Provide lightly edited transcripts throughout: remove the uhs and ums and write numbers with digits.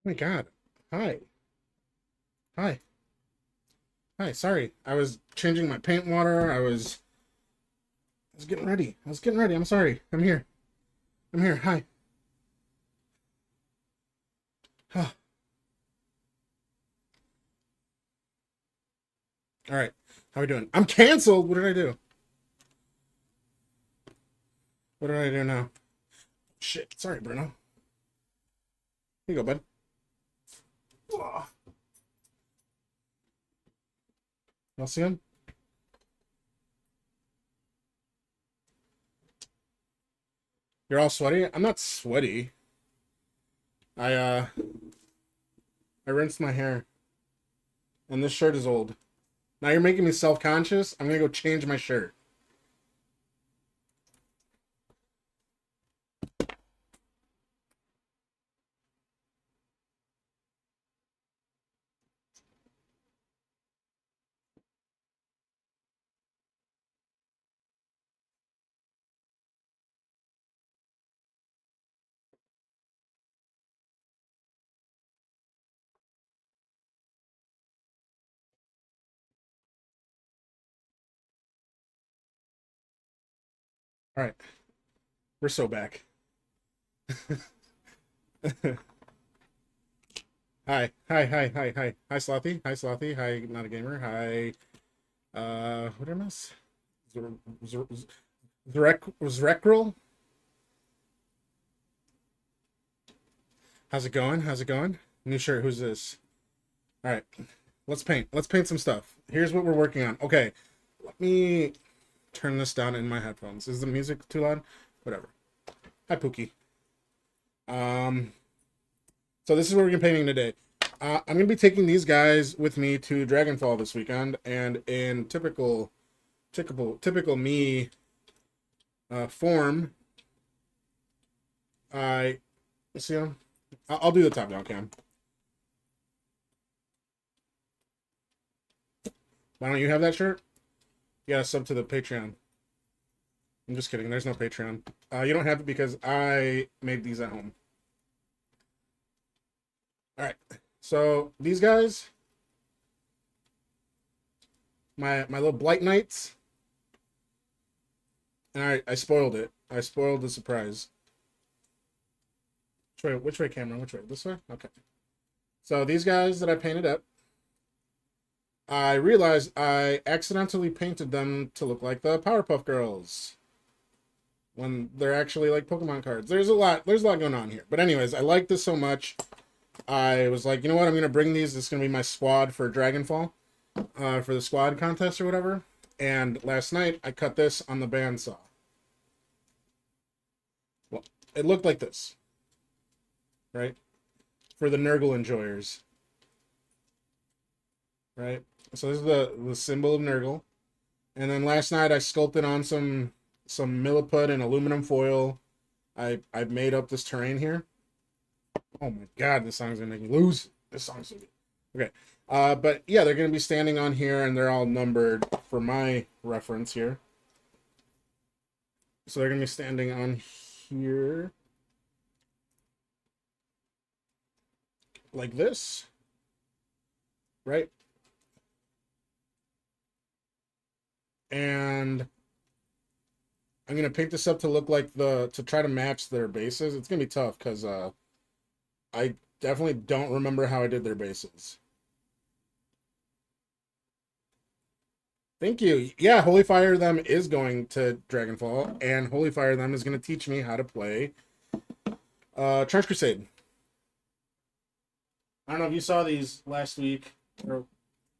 my God. Hi. Hi. Hi. Sorry. I was changing my paint water. I was getting ready. I was getting ready. I'm sorry. I'm here. I'm here. Hi. All right. How we doing? I'm canceled. What did I do? What did I do now? Shit. Sorry, Bruno. Here you go, bud. Ugh. Y'all see him? You're all sweaty? I'm not sweaty. I I rinsed my hair and this shirt is old. Now you're making me self-conscious. I'm gonna go change my shirt. All right. We're so back. Hi. Hi, hi, hi, hi. Hi, Slothy. Hi, Slothy. Hi, not a gamer. Hi. What did I miss? Zrekril? How's it going? How's it going? New shirt. Who's this? All right. Let's paint. Let's paint some stuff. Here's what we're working on. Okay. Let me turn this down in my headphones. Is the music too loud? Whatever. Hi, Pookie. Um, so this is what we're painting today. I'm gonna be taking these guys with me to Dragonfall this weekend, and in typical me form, I see them. I'll do the top down cam. Why don't you have that shirt? You gotta sub to the Patreon. I'm just kidding. There's no Patreon. You don't have it because I made these at home. All right. So these guys, my little Blight Knights, and I spoiled it. I spoiled the surprise. Which way, camera? Which way? This way? Okay. So these guys that I painted up, I realized I accidentally painted them to look like the Powerpuff Girls when they're actually like Pokemon cards. There's a lot going on here. But anyways, I like this so much. I was like, you know what? I'm gonna bring these. This is gonna be my squad for Dragonfall, for the squad contest or whatever. And last night I cut this on the bandsaw. Well, it looked like this, right? For the Nurgle enjoyers, right? So this is the symbol of Nurgle. And then last night I sculpted on some milliput and aluminum foil. I made up this terrain here. Oh my God, this song's gonna make me lose. This song's so good. Okay. But yeah, they're gonna be standing on here and they're all numbered for my reference here. So they're gonna be standing on here like this, right? And I'm gonna paint this up to look like to try to match their bases. It's gonna be tough because I definitely don't remember how I did their bases. Thank you. Yeah, Holy Fire Them is going to Dragonfall, and Holy Fire Them is going to teach me how to play Trench Crusade. I don't know if you saw these last week or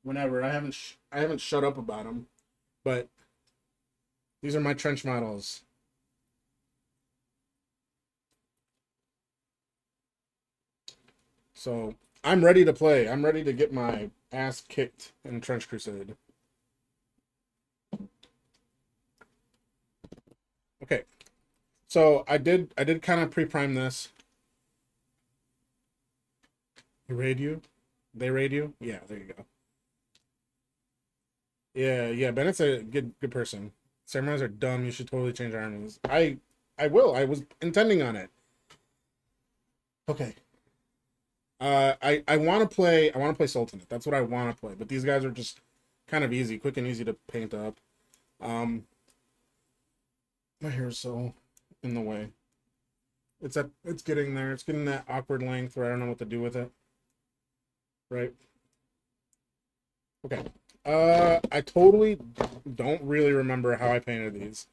whenever. I haven't shut up about them, but these are my trench models. So I'm ready to play. I'm ready to get my ass kicked in Trench Crusade. Okay, so I did kind of pre-prime this. You raid you? They raid you? Yeah, there you go. Yeah, yeah. Bennett's a good person. Samurais are dumb. You should totally change armies. I will. I was intending on it. Okay. I want to play. I want to play Sultanate. That's what I want to play. But these guys are just kind of easy, quick and easy to paint up. Um, my hair's so in the way. It's getting there. It's getting that awkward length where I don't know what to do with it. Right. Okay. I totally don't really remember how I painted these.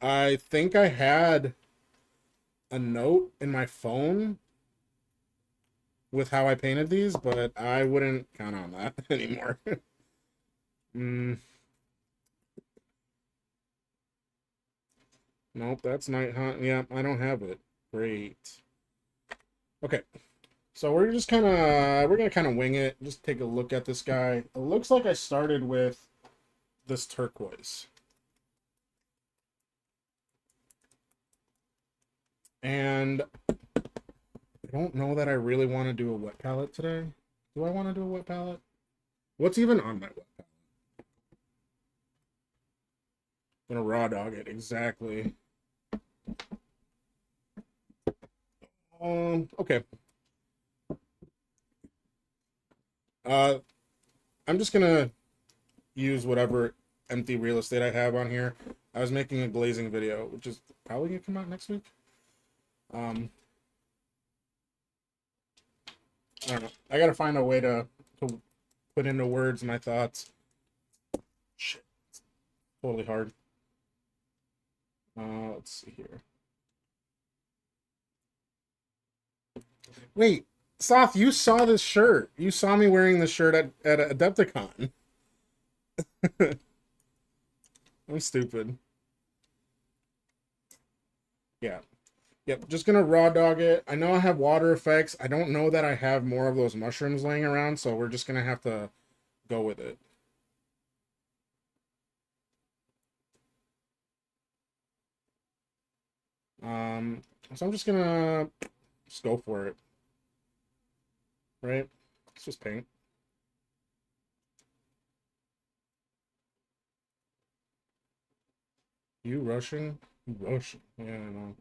I think I had a note in my phone with how I painted these, but I wouldn't count on that anymore. mm, nope, that's Night Hunt. Yeah, I don't have it. Great. Okay, so we're gonna kind of wing it. Just take a look at this guy. It looks like I started with this turquoise, and I don't know that I really want to do a wet palette today. Do I want to do a wet palette? What's even on my wet palette? I'm gonna raw dog it exactly. Okay. Uh, I'm just gonna use whatever empty real estate I have on here. I was making a glazing video, which is probably gonna come out next week. Um, I don't know. I gotta find a way to put into words my thoughts. Shit, totally hard. Let's see here. Wait, Soth, you saw this shirt. You saw me wearing this shirt at Adepticon. I'm stupid. Yeah. Yep, just gonna raw dog it. I know I have water effects. I don't know that I have more of those mushrooms laying around, so we're just gonna have to go with it. Um, so I'm just gonna just go for it, right? Let's just paint. You rushing? You rushing? Yeah, I know.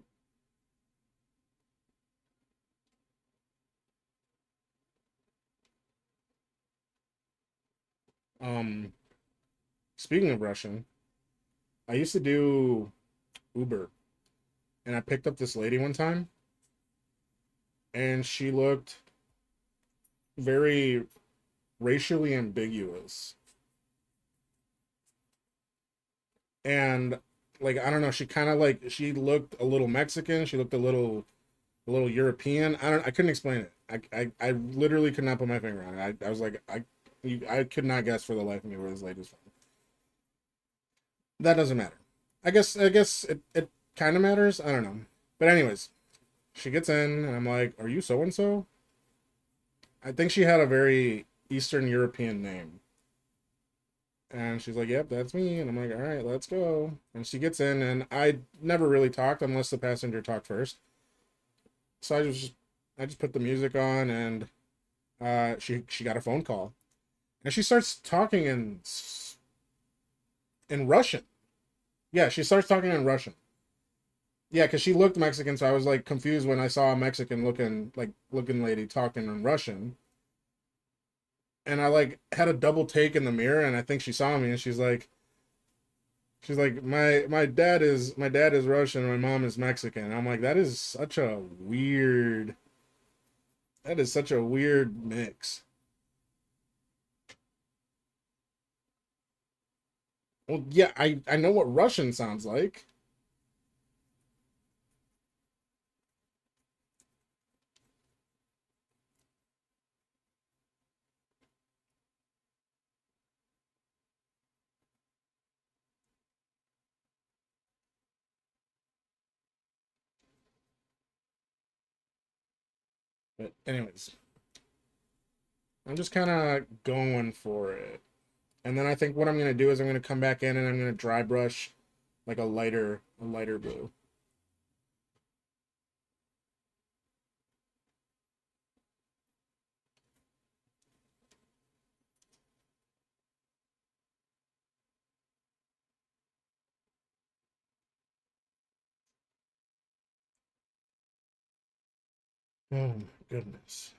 Um, speaking of Russian, I used to do Uber, and I picked up this lady one time, and she looked very racially ambiguous, and like I don't know, she kind of like she looked a little Mexican, she looked a little European. I couldn't explain it. I literally could not put my finger on it. I was like I could not guess for the life of me where this lady's from. That doesn't matter. I guess it kind of matters. I don't know. But anyways, she gets in and I'm like, "Are you so and so?" I think she had a very Eastern European name. And she's like, "Yep, that's me." And I'm like, "All right, let's go." And she gets in and I never really talked unless the passenger talked first. So I just put the music on and she got a phone call. And she starts talking in Russian. Yeah, she starts talking in Russian. Yeah, because she looked Mexican, so I was like confused when I saw a Mexican looking lady talking in Russian. And I like had a double take in the mirror, and I think she saw me, and she's like my dad is Russian, and my mom is Mexican. I'm like that is such a weird mix. Well, yeah, I know what Russian sounds like. But anyways, I'm just kind of going for it. And then I think what I'm gonna do is I'm gonna come back in and I'm gonna dry brush like a lighter blue. Oh my goodness.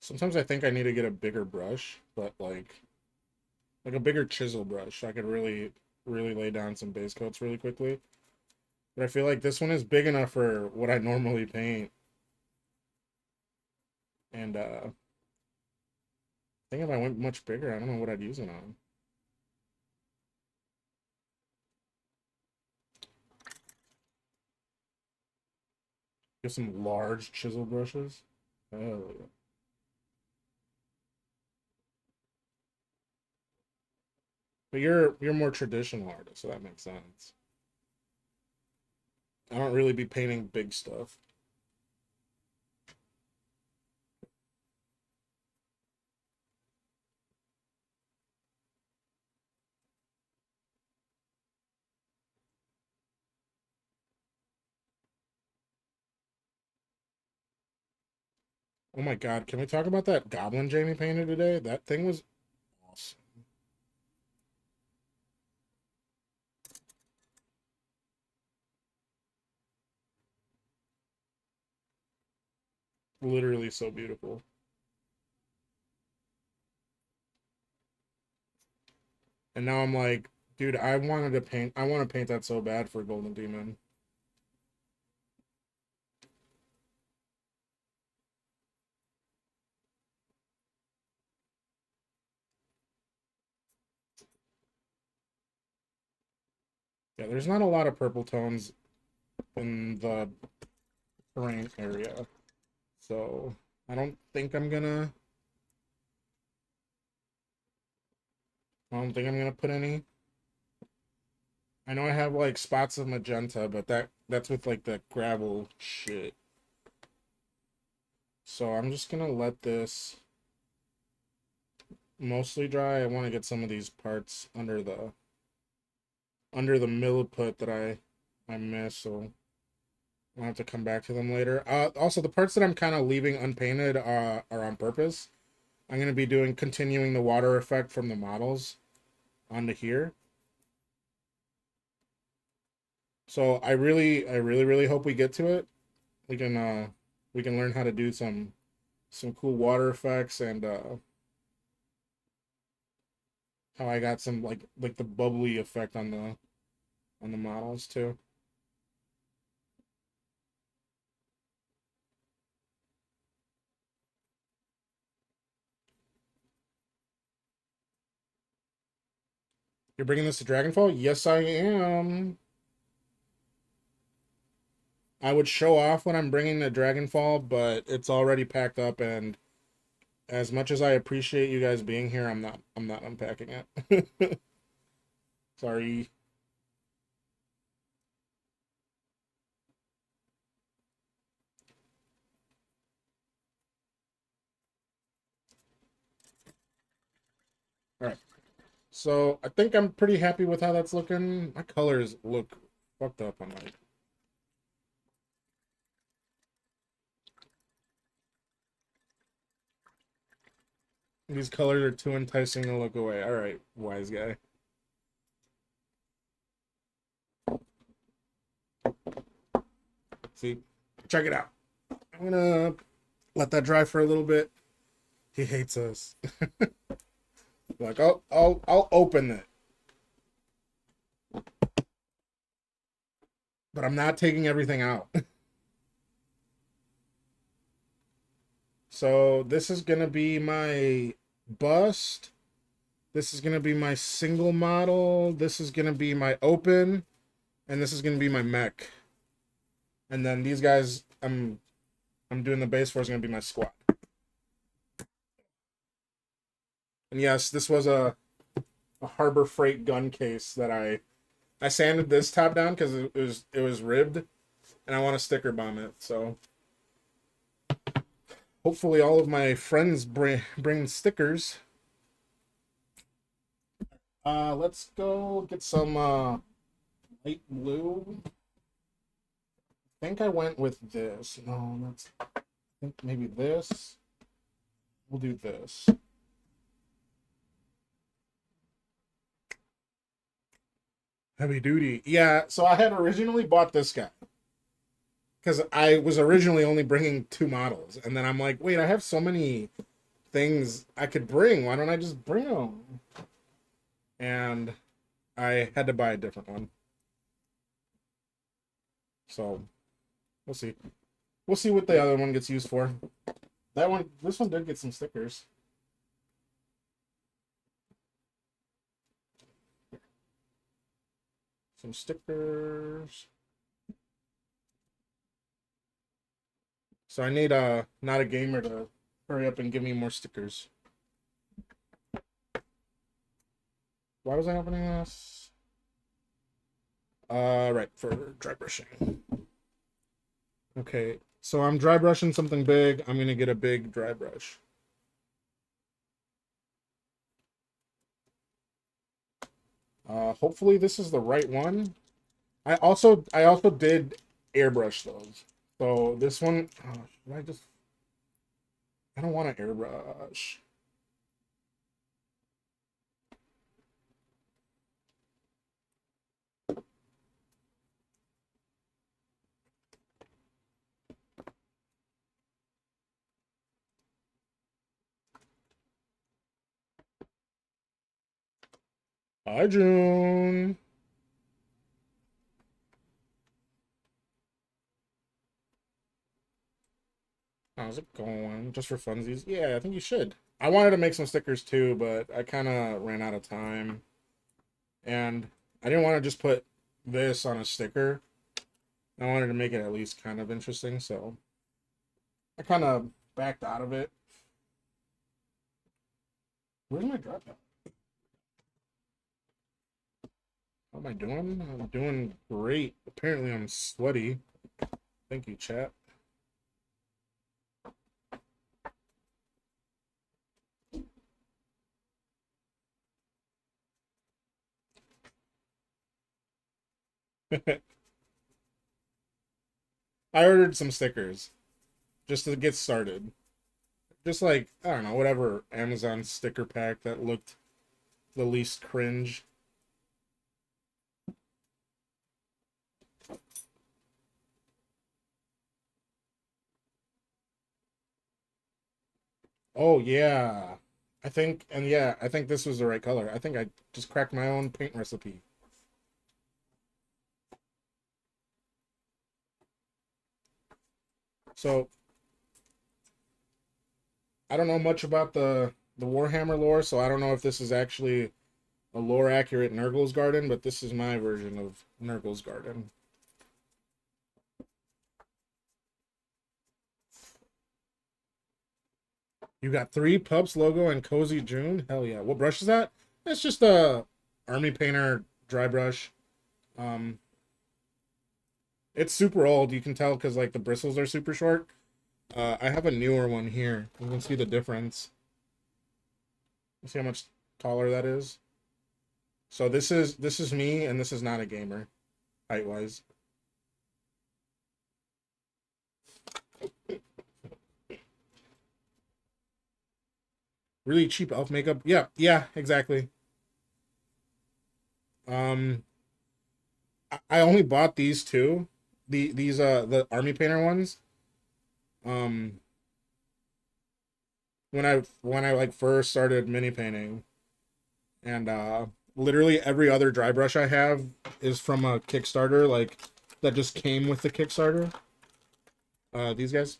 Sometimes I think I need to get a bigger brush, but like a bigger chisel brush. I could really lay down some base coats really quickly. But I feel like this one is big enough for what I normally paint. And I think if I went much bigger, I don't know what I'd use it on. Get some large chisel brushes. Oh, yeah. But you're more traditional artist, so that makes sense. I don't really be painting big stuff. Oh my god, can we talk about that goblin Jamie painted today? That thing was awesome. Literally so beautiful. And now I'm like, dude, I want to paint that so bad for Golden Demon. Yeah, there's not a lot of purple tones in the terrain area. So I don't think I'm gonna put any. I know I have like spots of magenta, but that's with like the gravel shit. So I'm just gonna let this mostly dry. I want to get some of these parts under the milliput that I missed, so I'll have to come back to them later. Also, the parts that I'm kind of leaving unpainted are on purpose. I'm gonna be continuing the water effect from the models onto here. So I really hope we get to it. We can we can learn how to do some cool water effects and how I got some like the bubbly effect on the models too. You're bringing this to Dragonfall? Yes, I am. I would show off when I'm bringing the Dragonfall, but it's already packed up, and as much as I appreciate you guys being here, I'm not unpacking it. Sorry. All right. So I think I'm pretty happy with how that's looking. My colors look fucked up on my. These colors are too enticing to look away. All right, wise guy. See, check it out. I'm gonna let that dry for a little bit. He hates us. Like I'll open it, but I'm not taking everything out. So this is gonna be my bust. This is gonna be my single model. This is gonna be my open, and this is gonna be my mech. And then these guys, I'm doing the base for is gonna be my squad. And yes, this was a Harbor Freight gun case that I sanded this top down because it was ribbed, and I want to sticker bomb it. So hopefully all of my friends bring stickers. Let's go get some light blue. I think I went with this. No, I think maybe this. We'll do this. Heavy duty. Yeah, so I had originally bought this guy because I was originally only bringing two models, and then I'm like, wait, I have so many things I could bring. Why don't I just bring them? And I had to buy a different one. So we'll see. We'll see what the other one gets used for. This one did get some stickers. Some stickers. So I need not a gamer to hurry up and give me more stickers. Why was I opening this? Right, for dry brushing. Okay, so I'm dry brushing something big. I'm gonna get a big dry brush. Hopefully this is the right one. I also did airbrush those. So this one, I don't want to airbrush. Hi, June. How's it going? Just for funsies? Yeah, I think you should. I wanted to make some stickers too, but I kind of ran out of time. And I didn't want to just put this on a sticker. I wanted to make it at least kind of interesting, so I kind of backed out of it. Where's my drop out? How am I doing? I'm doing great. Apparently I'm sweaty. Thank you, chat. I ordered some stickers just to get started. Just like, I don't know, whatever Amazon sticker pack that looked the least cringe. Oh yeah. I think this was the right color. I think I just cracked my own paint recipe. So I don't know much about the Warhammer lore, so I don't know if this is actually a lore accurate Nurgle's Garden, but this is my version of Nurgle's Garden. You got 3 pups logo and Cozy June. Hell yeah! What brush is that? That's just a Army Painter dry brush. Um, it's super old. You can tell because like the bristles are super short. I have a newer one here. You can see the difference. You see how much taller that is? So this is me, and this is not a gamer, height wise. Really cheap elf makeup. Yeah, yeah, exactly. Um, I only bought these two, the army painter ones. Um, when I like first started mini painting, and literally every other dry brush I have is from a Kickstarter, like that just came with the Kickstarter. These guys.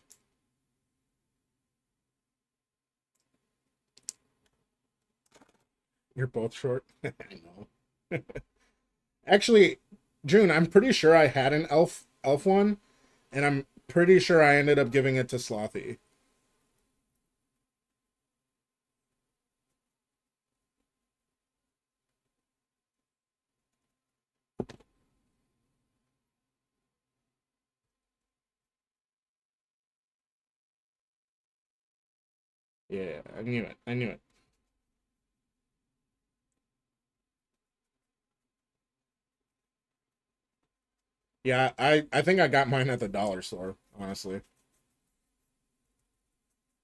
You're both short. I know. Actually, June, I'm pretty sure I had an elf one, and I'm pretty sure I ended up giving it to Slothy. Yeah, I knew it. I knew it. Yeah, I think I got mine at the dollar store, honestly.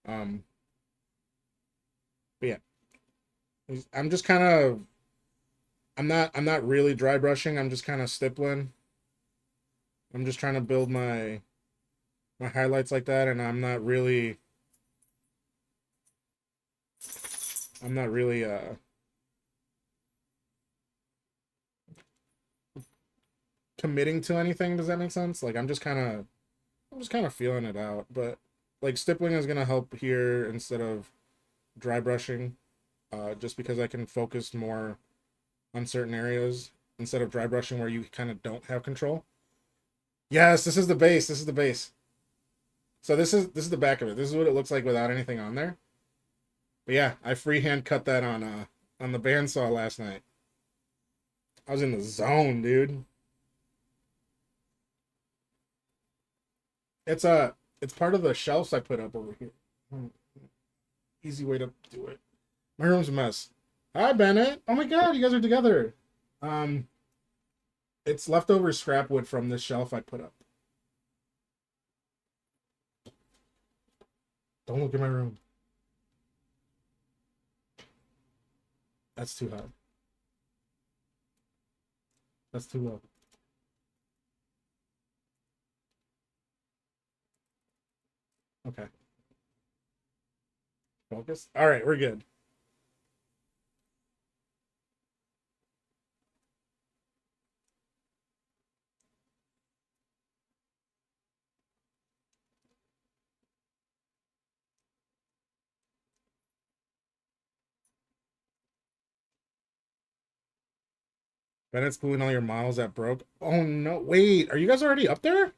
Um, but yeah, I'm just kind of I'm not really dry brushing. I'm just kind of stippling. I'm just trying to build my highlights like that, and I'm not really I'm not really committing to anything. Does that make sense? Like I'm just kind of feeling it out. But like stippling is gonna help here instead of dry brushing, just because I can focus more on certain areas instead of dry brushing where you kind of don't have control. Yes, this is the base. This is the base. So this is the back of it. This is what it looks like without anything on there. But yeah, I freehand cut that on the bandsaw last night. I was in the zone, dude. It's it's part of the shelves I put up over here. Easy way to do it. My room's a mess. Hi Bennett. Oh my god, you guys are together. Um, it's leftover scrap wood from this shelf I put up. Don't look at my room. That's too high. That's too low. Okay. Focus. All right, we're good. Bennett's gluing all your models that broke. Oh no! Wait, are you guys already up there?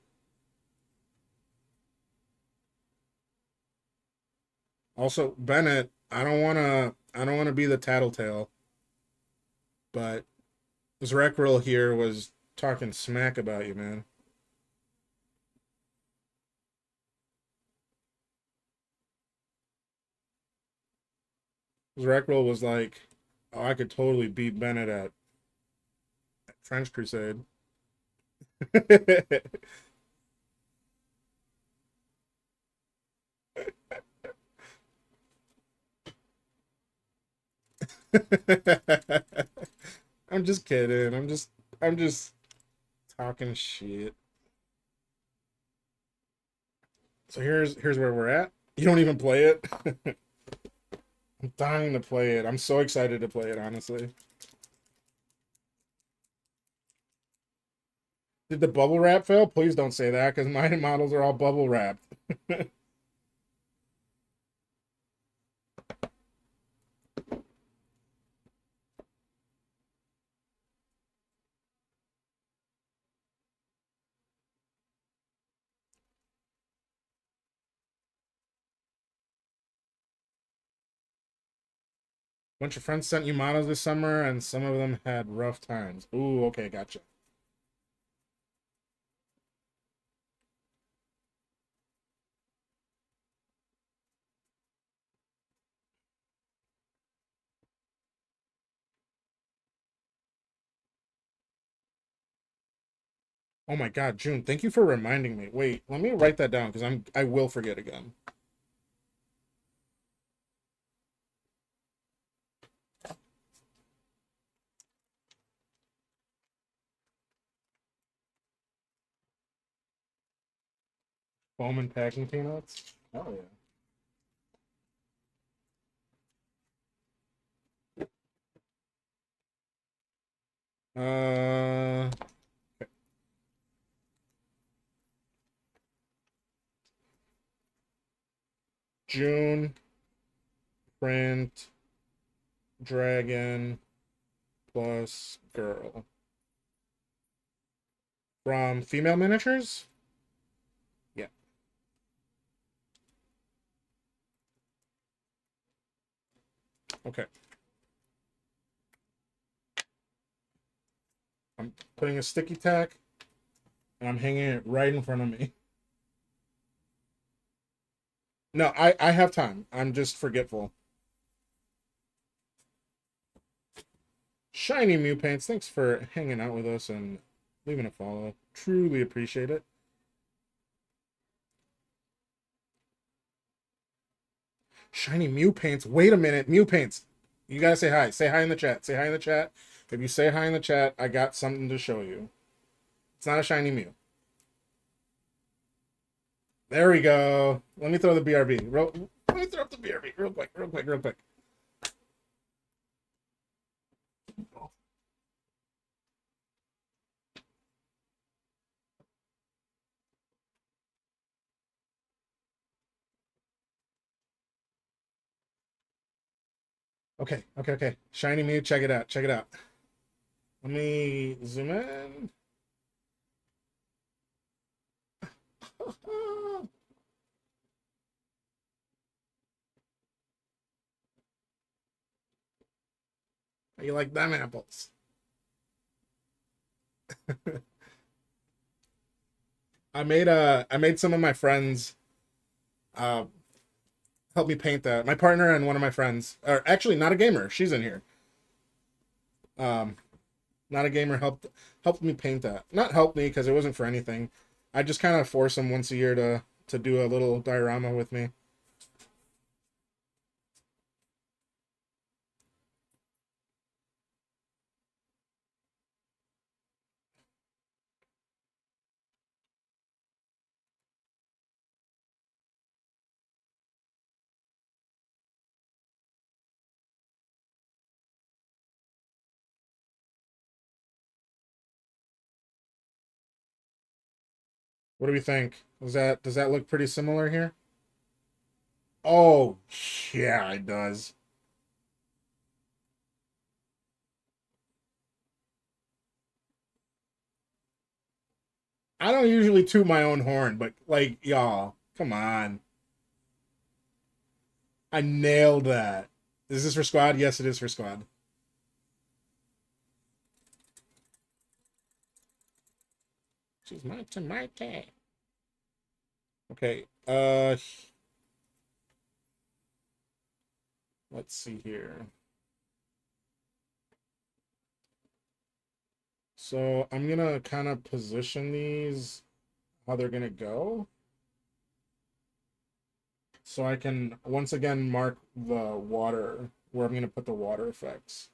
Also, Bennett, I don't wanna be the tattletale, but this rec roll here was talking smack about you, man. This rec roll was like, oh, I could totally beat Bennett at French Crusade. I'm just kidding. I'm just talking shit. So here's where we're at. You don't even play it. I'm dying to play it. I'm so excited to play it, honestly. Did the bubble wrap fail? Please don't say that because my models are all bubble wrapped. Bunch of friends sent you models this summer, and some of them had rough times. Ooh, okay, gotcha. Oh my God, June, thank you for reminding me. Wait, let me write that down because I will forget again. Foam and packing peanuts. Oh yeah. June print dragon plus girl from female miniatures. Yeah. Okay. I'm putting a sticky tack and I'm hanging it right in front of me. No, I have time. I'm just forgetful. Shiny Mew Paints, thanks for hanging out with us and leaving a follow. Truly appreciate it. Shiny Mew Paints. Wait a minute, Mew Paints. You gotta say hi. Say hi in the chat. Say hi in the chat. If you say hi in the chat, I got something to show you. It's not a shiny Mew. There we go. Let me throw the BRB. Let me throw up the BRB real quick, real quick, real quick. Okay, okay, okay. Shiny Mew, check it out, check it out. Let me zoom in. You like them apples? I made some of my friends uh help me paint that. My partner and one of my friends, or actually not a gamer, she's in here. Um, not a gamer helped me paint that. Not helped me because it wasn't for anything. I just kind of force them once a year to do a little diorama with me. What do we think? Does that look pretty similar here? Oh, yeah, it does. I don't usually toot my own horn, but like, y'all, come on. I nailed that. Is this for squad? Yes, it is for squad. She's mighty, mighty. Okay. Let's see here. So I'm gonna kind of position these how they're gonna go, so I can once again mark the water where I'm gonna put the water effects.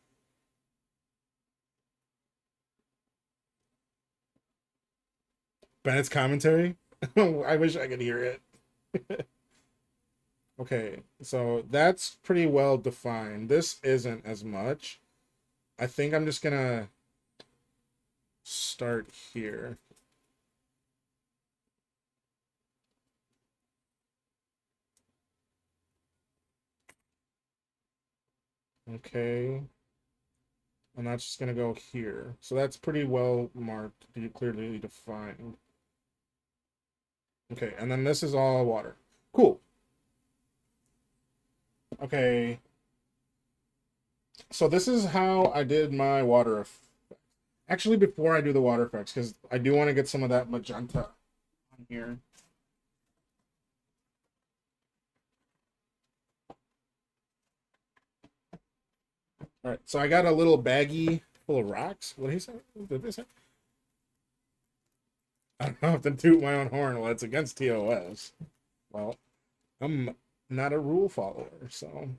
Bennett's commentary. I wish I could hear it. Okay, so that's pretty well defined. This isn't as much. I think I'm just gonna start here. Okay. And that's just gonna go here. So that's pretty well marked, clearly defined. Okay, and then this is all water. Cool. Okay. So this is how I did my water effect. Actually, before I do the water effects, because I do want to get some of that magenta on here. All right, so I got a little baggie full of rocks. What did he say? What did they say? I don't have to toot my own horn. Well, it's against TOS. Well, I'm not a rule follower, so.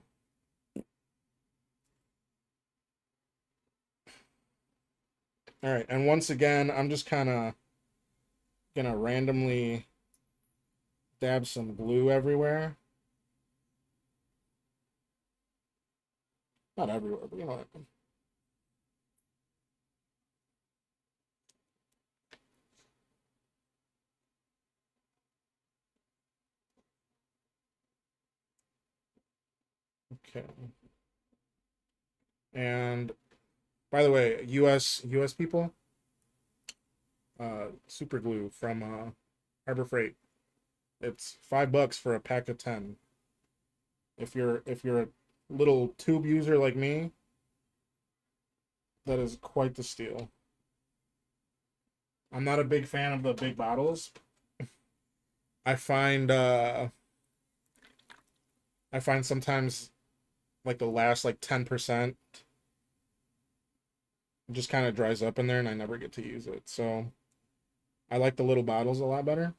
All right, and once again, I'm just kind of gonna randomly dab some glue everywhere. Not everywhere, but you know what I mean. Okay. And by the way, US people, super glue from Harbor Freight. It's $5 for a pack of 10. If you're a little tube user like me, that is quite the steal. I'm not a big fan of the big bottles. I find I find sometimes like the last like 10% just kind of dries up in there and I never get to use it. So I like the little bottles a lot better.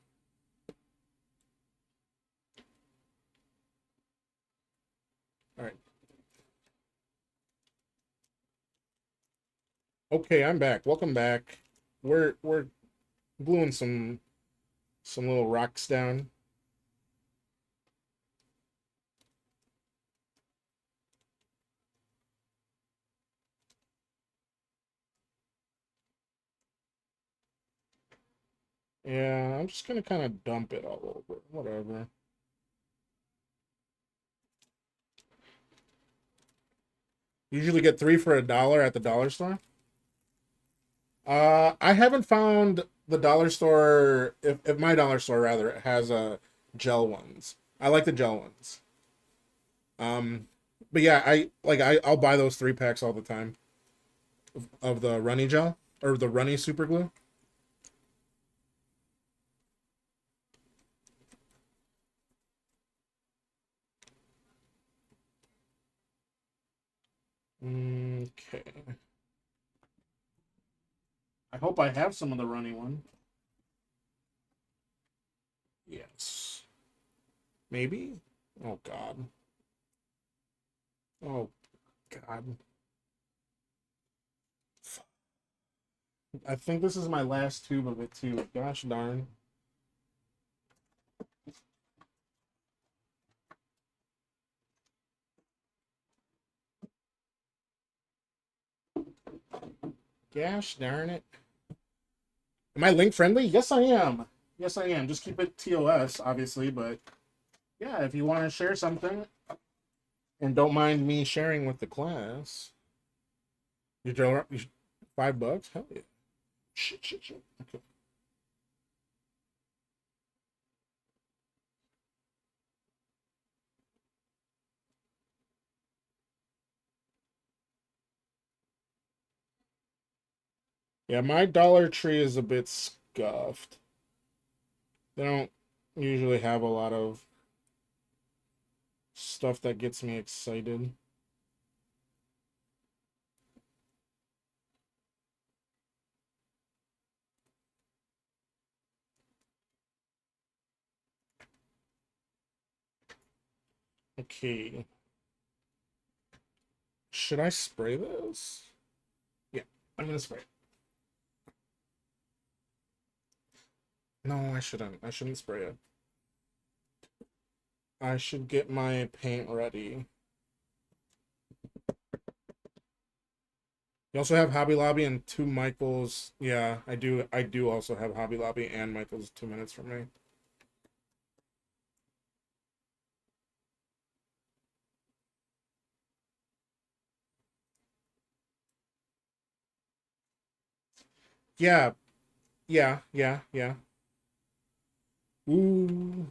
All right. Okay, I'm back. Welcome back. We're gluing some little rocks down. Yeah, I'm just gonna kind of dump it all over. Whatever. Usually get 3 for $1 at the dollar store. I haven't found the dollar store, if my dollar store rather, has gel ones. I like the gel ones. But yeah, I'll buy those 3 packs all the time of the runny gel or the runny super glue. Okay. I hope I have some of the runny one. Yes. Maybe? Oh God. Oh God. I think this is my last tube of it too. Gosh darn. Gosh darn it. Am I link friendly? Yes, I am. Yes, I am. Just keep it TOS, obviously, but yeah, if you want to share something and don't mind me sharing with the class, you throw $5? Hell yeah. Shit. Okay. Yeah, my Dollar Tree is a bit scuffed. They don't usually have a lot of stuff that gets me excited. Okay. Should I spray this? Yeah, I'm gonna spray it. No, I shouldn't. I shouldn't spray it. I should get my paint ready. You also have Hobby Lobby and 2 Michaels. Yeah, I do. I do also have Hobby Lobby and Michaels 2 minutes from me. Yeah, yeah. Ooh.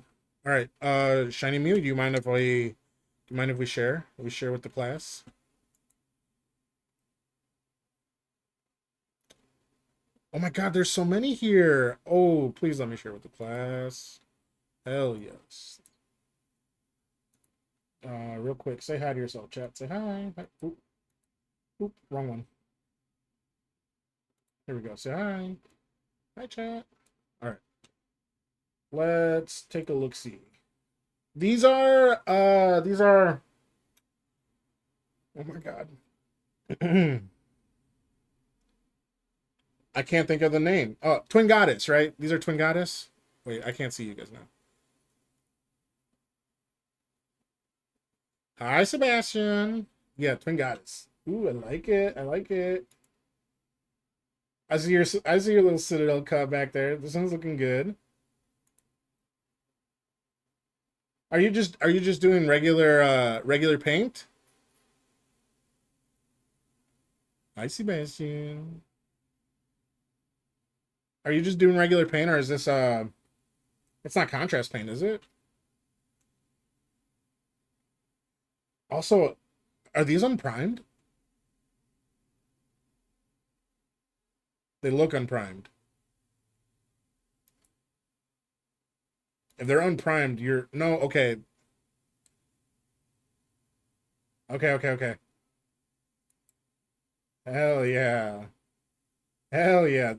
All right. Shiny Mew, do you mind if we share? We share with the class. Oh my God, there's so many here. Oh, please let me share with the class. Hell yes. Real quick, say hi to yourself, chat. Say hi. Hi. Oop, oop, wrong one. Here we go. Say hi. Hi, chat. All right. Let's take a look. See. These are. Oh my God. I can't think of the name. Oh, Twin Goddess, right? These are Twin Goddess. Wait, I can't see you guys now. Hi, Sebastian. Yeah, Twin Goddess. Ooh, I like it. I like it. I see your little Citadel cut back there. This one's looking good. Are you just doing regular paint? Hi, Sebastian. Are you just doing regular paint, or is this it's not contrast paint, is it? Also, are these unprimed? They look unprimed. If they're unprimed, you're no, okay. Okay. Hell yeah. Hell yeah.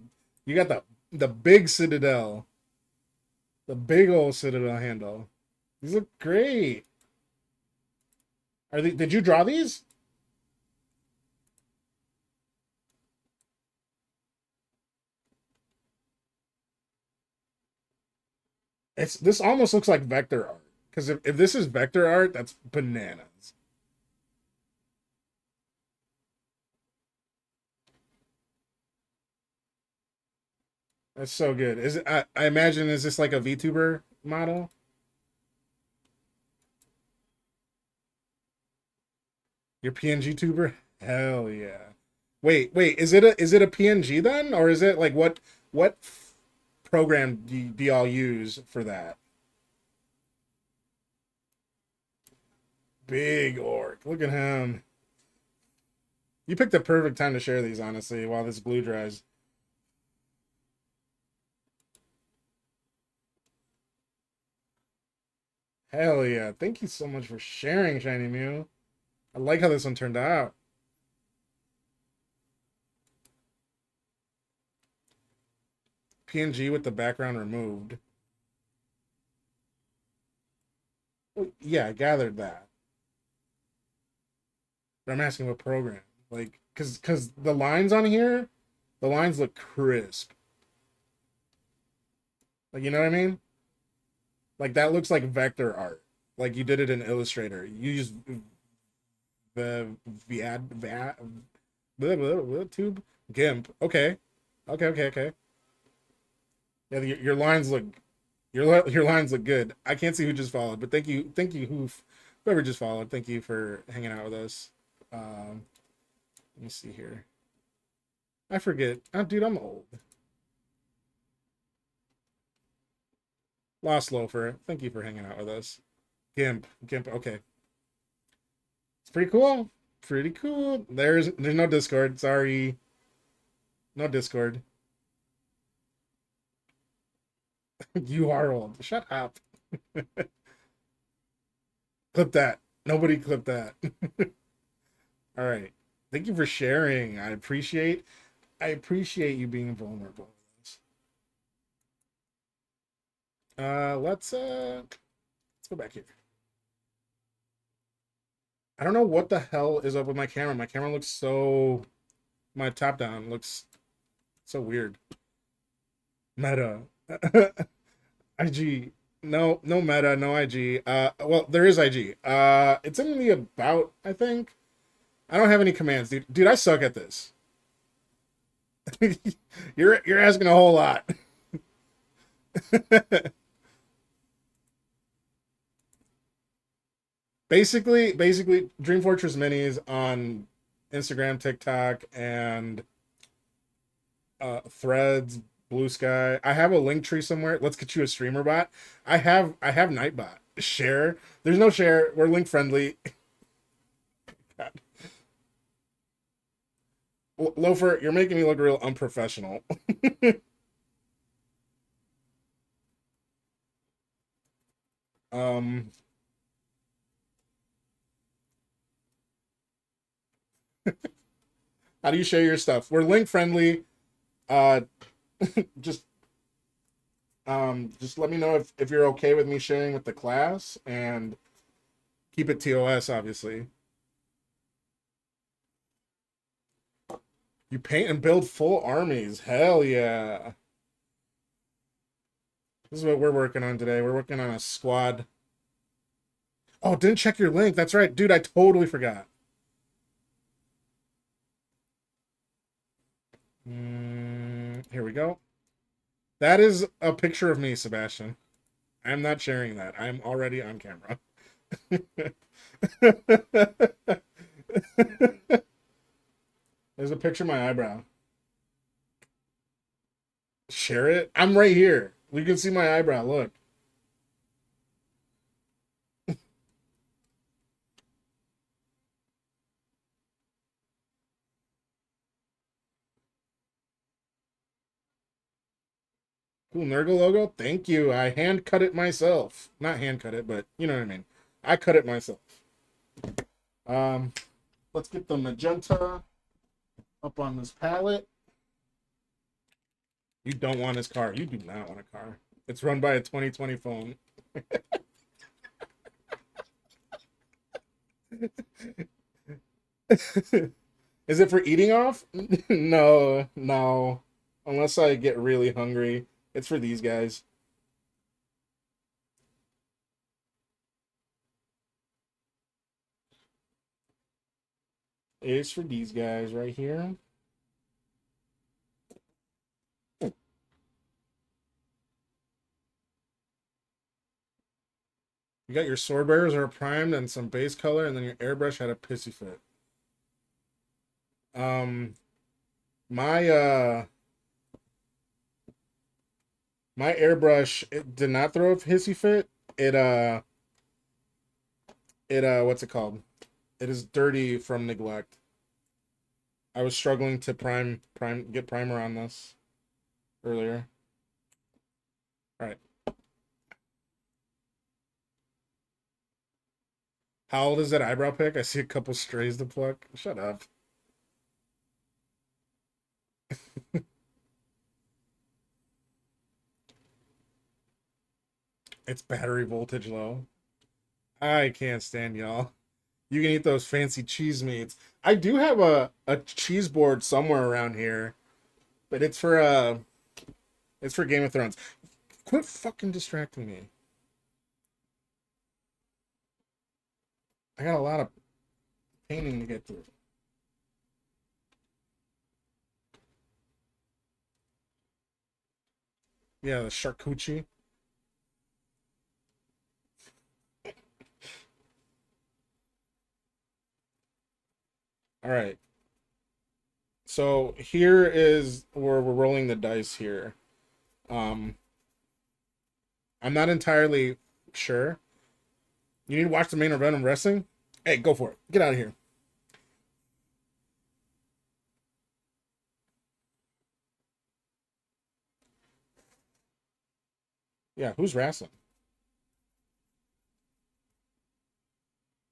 You got the big Citadel. The big old Citadel handle. These look great. Did you draw these? This almost looks like vector art. Because if this is vector art, that's bananas. That's so good. Is it? I imagine is this like a VTuber model? Your PNG tuber? Hell yeah. Wait. Is it a PNG then, or is it like what program do y'all use for that? Big orc. Look at him. You picked the perfect time to share these, honestly, while this glue dries. Hell yeah. Thank you so much for sharing, Shiny Mew. I like how this one turned out. PNG with the background removed. Well, yeah, I gathered that. But I'm asking what program. Like, cause the lines on here, the lines look crisp. Like, you know what I mean? Like that looks like vector art. Like you did it in Illustrator. You use the VAD tube GIMP. Okay. Yeah, your lines look your lines look good. I can't see who just followed, but thank you whoever just followed. Thank you for hanging out with us. Let me see here. I forget. Oh, dude, I'm old. Lost Loafer. Thank you for hanging out with us. GIMP. Okay, it's pretty cool. Pretty cool. There's no Discord. Sorry, no Discord. You are old. Shut up. Clip that. Nobody clip that. All right. Thank you for sharing. I appreciate you being vulnerable. Let's go back here. I don't know what the hell is up with my camera. My camera looks so my top down looks so weird. Meta. IG. No meta, no IG. Well, there is IG. It's in the about, I think. I don't have any commands, dude. Dude, I suck at this. You're asking a whole lot. basically Dream Fortress Minis on Instagram, TikTok, and Threads, Blue Sky. I have a link tree somewhere. Let's get you a streamer bot. I have Nightbot. Share. There's no share. We're link friendly. God. Loafer, you're making me look real unprofessional. um, how do you share your stuff? We're link friendly. Uh, just just let me know if you're okay with me sharing with the class and keep it TOS, obviously. You paint and build full armies. Hell yeah. This is what we're working on today. We're working on a squad. Oh, didn't check your link. That's right. Dude, I totally forgot. Here we go. That is a picture of me, Sebastian. I'm not sharing that. I'm already on camera. There's a picture of my eyebrow. Share it. I'm right here. You can see my eyebrow. Look. Cool Nurgle logo. Thank you. I hand cut it myself. Not hand cut it, but you know what I mean. I cut it myself. Um, let's get the magenta up on this palette. You don't want his car. You do not want a car. It's run by a 2020 phone. Is it for eating off? No. Unless I get really hungry. It's for these guys. It's for these guys right here. You got your sword bearers are primed and some base color, and then your airbrush had a pissy fit. Um, my my airbrush it did not throw a hissy fit. It what's it called? It is dirty from neglect. I was struggling to get primer on this earlier. All right. How old is that eyebrow pick? I see a couple strays to pluck. Shut up. It's battery voltage low. I can't stand y'all. You can eat those fancy cheese meats. I do have a cheese board somewhere around here, but it's for Game of Thrones. Quit fucking distracting me. I got a lot of painting to get through. Yeah, the charcuterie. All right. So here is where we're rolling the dice here. Um, I'm not entirely sure. You need to watch the main event of wrestling? Hey, go for it. Get out of here. Yeah, who's wrestling?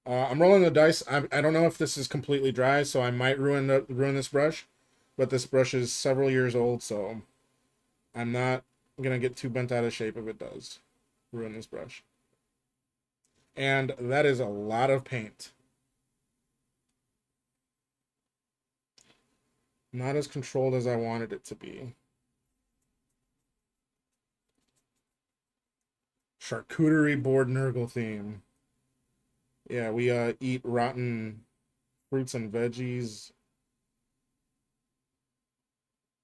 I'm rolling the dice. I don't know if this is completely dry, so I might ruin this brush. But this brush is several years old, so I'm not gonna get too bent out of shape if it does ruin this brush. And that is a lot of paint. Not as controlled as I wanted it to be. Charcuterie board Nurgle theme. Yeah, we eat rotten fruits and veggies.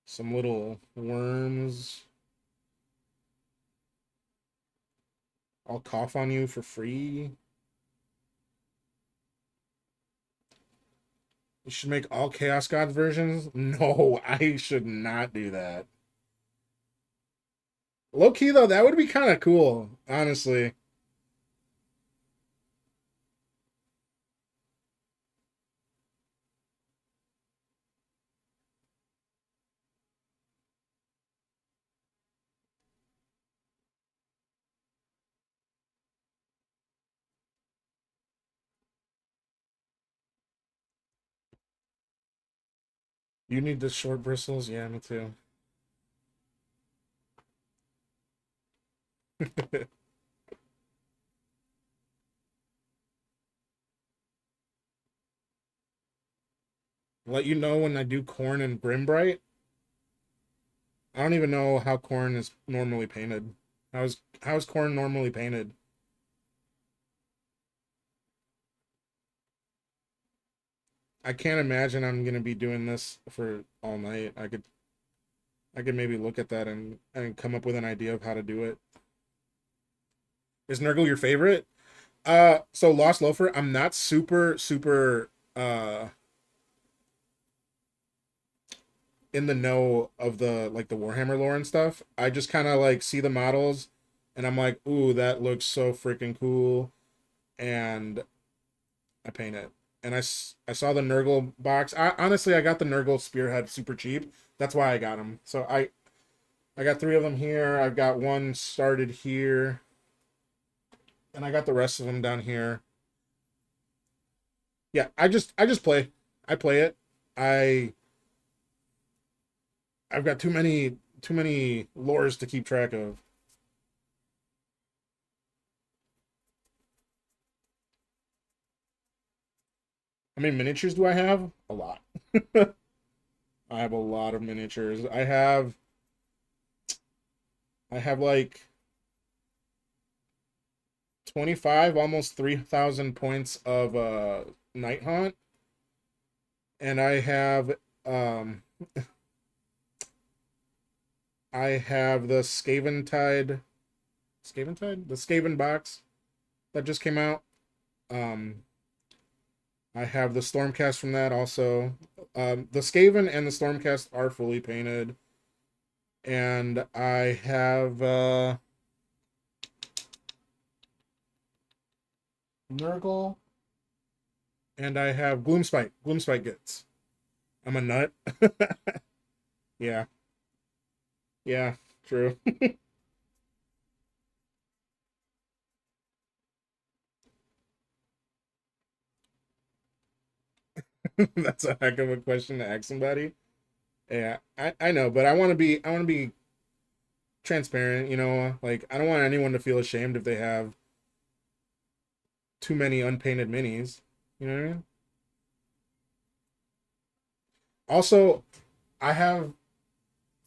Some little worms. I'll cough on you for free. You should make all Chaos Gods versions? No, I should not do that. Low key though, that would be kind of cool, honestly. You need the short bristles? Yeah, me too. Let you know when I do corn and brimbright. I don't even know how corn is normally painted. How's corn normally painted? I can't imagine I'm gonna be doing this for all night. I could maybe look at that and come up with an idea of how to do it. Is Nurgle your favorite? So Lost Loafer, I'm not super in the know of the like the Warhammer lore and stuff. I just kind of like see the models and I'm like, "Ooh, that looks so freaking cool." And I paint it. And I saw the Nurgle box. Honestly, I got the Nurgle spearhead super cheap. That's why I got them. So I got three of them here. I've got one started here, and I got the rest of them down here. Yeah, I just play. I play it. I I've got too many lores to keep track of. How many miniatures do I have? A lot. I have a lot of miniatures. I have like 25, almost 3,000 points of Night Haunt, and um I have the Skaventide, the Skaven box. that just came out. Um, I have the Stormcast from that also. The Skaven and the Stormcast are fully painted. And I have Nurgle and I have Gloomspite. Gloomspite gets. I'm a nut. Yeah. Yeah, true. That's a heck of a question to ask somebody. Yeah, I know, but I want to be transparent, you know, like I don't want anyone to feel ashamed if they have too many unpainted minis. You know what I mean? Also, I have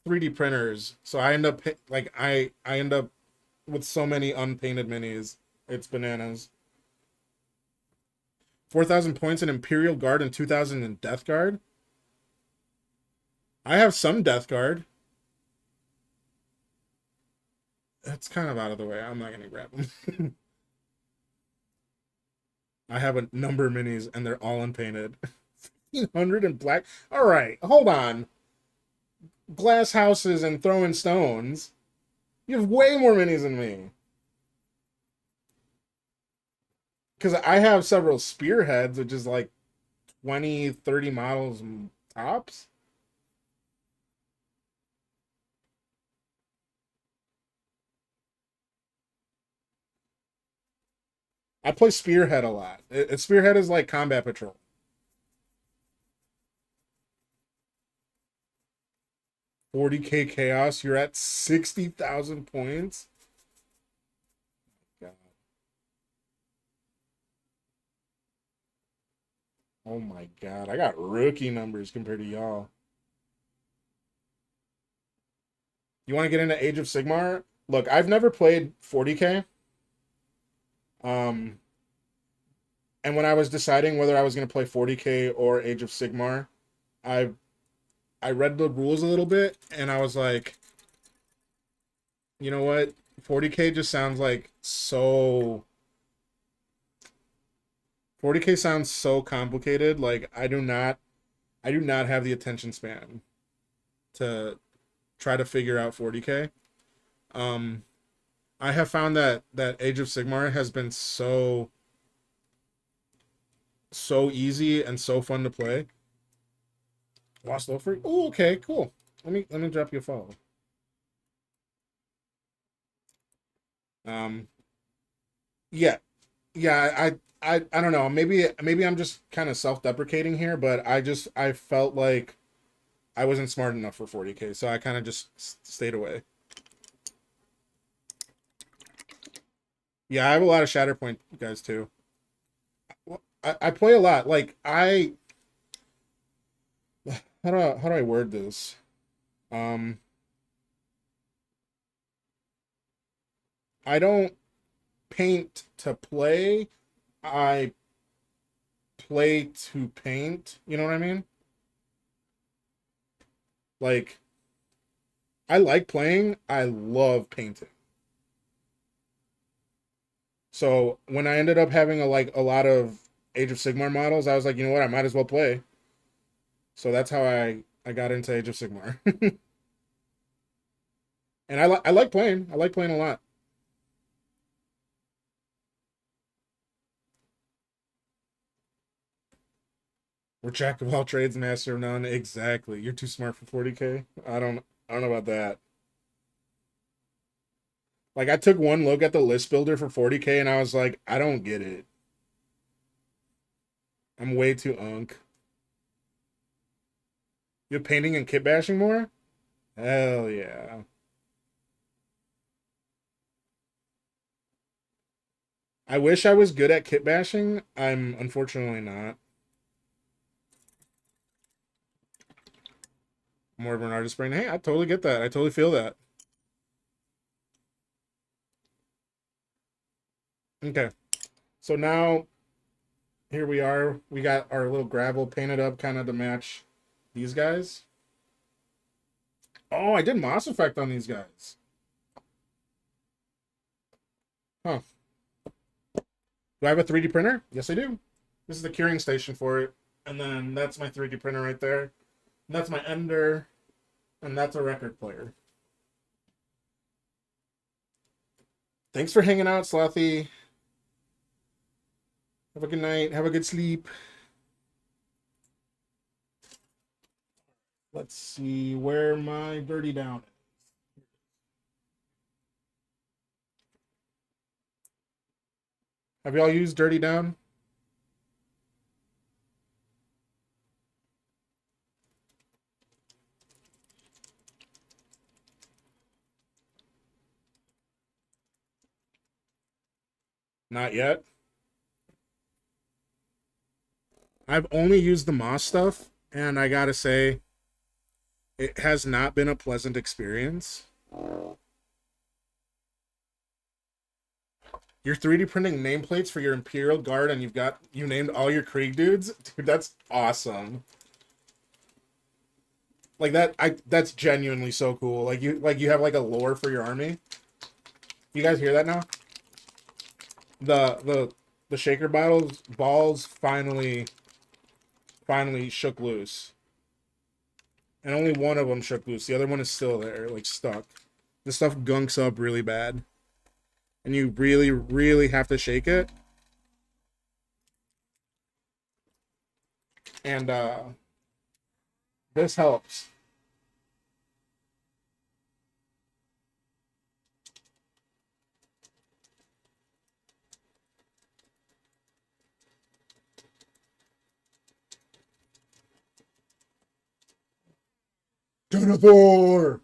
3D printers, so I end up like I end up with so many unpainted minis. It's bananas. 4,000 points in Imperial Guard and 2,000 in Death Guard. I have some Death Guard. That's kind of out of the way. I'm not gonna grab them. I have a number of minis and they're all unpainted. 1,500 in black. All right, hold on. Glass houses and throwing stones. You have way more minis than me. Because I have several spearheads, which is like 20, 30 models tops. I play spearhead a lot. Spearhead is like combat patrol. 40k chaos. You're at 60,000 points. God. Oh my god. I got rookie numbers compared to y'all. You want to get into Age of Sigmar? Look, I've never played 40k. Um, and when I was deciding whether I was going to play 40k or Age of Sigmar, I I read the rules a little bit and I was like, you know what? 40k just sounds like so 40k sounds so complicated. Like I do not have the attention span to try to figure out 40k. Um I have found that Age of Sigmar has been so easy and so fun to play. Lost Loafer? Oh, okay, cool. Let me drop you a follow. Um yeah. Yeah, I don't know. Maybe I'm just kind of self-deprecating here, but I felt like I wasn't smart enough for 40k, so I kind of just stayed away. Yeah, I have a lot of Shatterpoint guys too. Well, I play a lot. Like I how do I word this? Um, I don't paint to play. I play to paint. You know what I mean? Like I like playing. I love painting. So when I ended up having a lot of Age of Sigmar models, I was like, you know what? I might as well play. So that's how I got into Age of Sigmar. And I like playing. I like playing a lot. We're jack of all trades, master of none. Exactly. You're too smart for 40k. I don't know about that. Like I took one look at the list builder for 40k and I was like, I don't get it. I'm way too unk. You're painting and kit bashing more? Hell yeah. I wish I was good at kit bashing. I'm unfortunately not. More of an artist brain. Hey, I totally get that. I totally feel that. Okay. So now here we are. We got our little gravel painted up kind of to match these guys. Oh, I did Moss Effect on these guys. Huh. Do I have a 3D printer? Yes, I do. This is the curing station for it. And then that's my 3D printer right there. And that's my ender. And that's a record player. Thanks for hanging out, Slothy. Have a good night. Have a good sleep. Let's see where my dirty down is. Have y'all used dirty down? Not yet. I've only used the moss stuff, and I gotta say, it has not been a pleasant experience. You're 3D printing nameplates for your Imperial Guard, and you named all your Krieg dudes? Dude, that's awesome. Like that's genuinely so cool. Like you have like a lore for your army. You guys hear that now? The shaker balls finally shook loose. And only one of them shook loose. The other one is still there, like stuck. This stuff gunks up really bad. And you really, really have to shake it. And this helps. Denethor!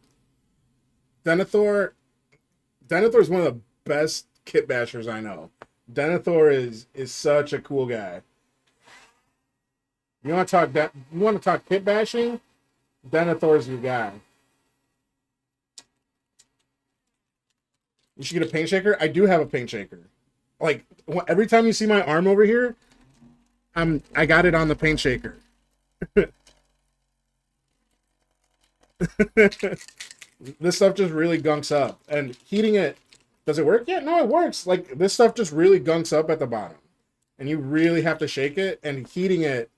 Denethor is one of the best kit bashers I know. Denethor is such a cool guy. You want to talk kit bashing? Denethor's your guy. You should get a paint shaker. I do have a paint shaker. Like every time you see my arm over here, I got it on the paint shaker. This stuff just really gunks up, and heating it, does it work? Yeah, no, it works. Like this stuff just really gunks up at the bottom, and you really have to shake it, and heating it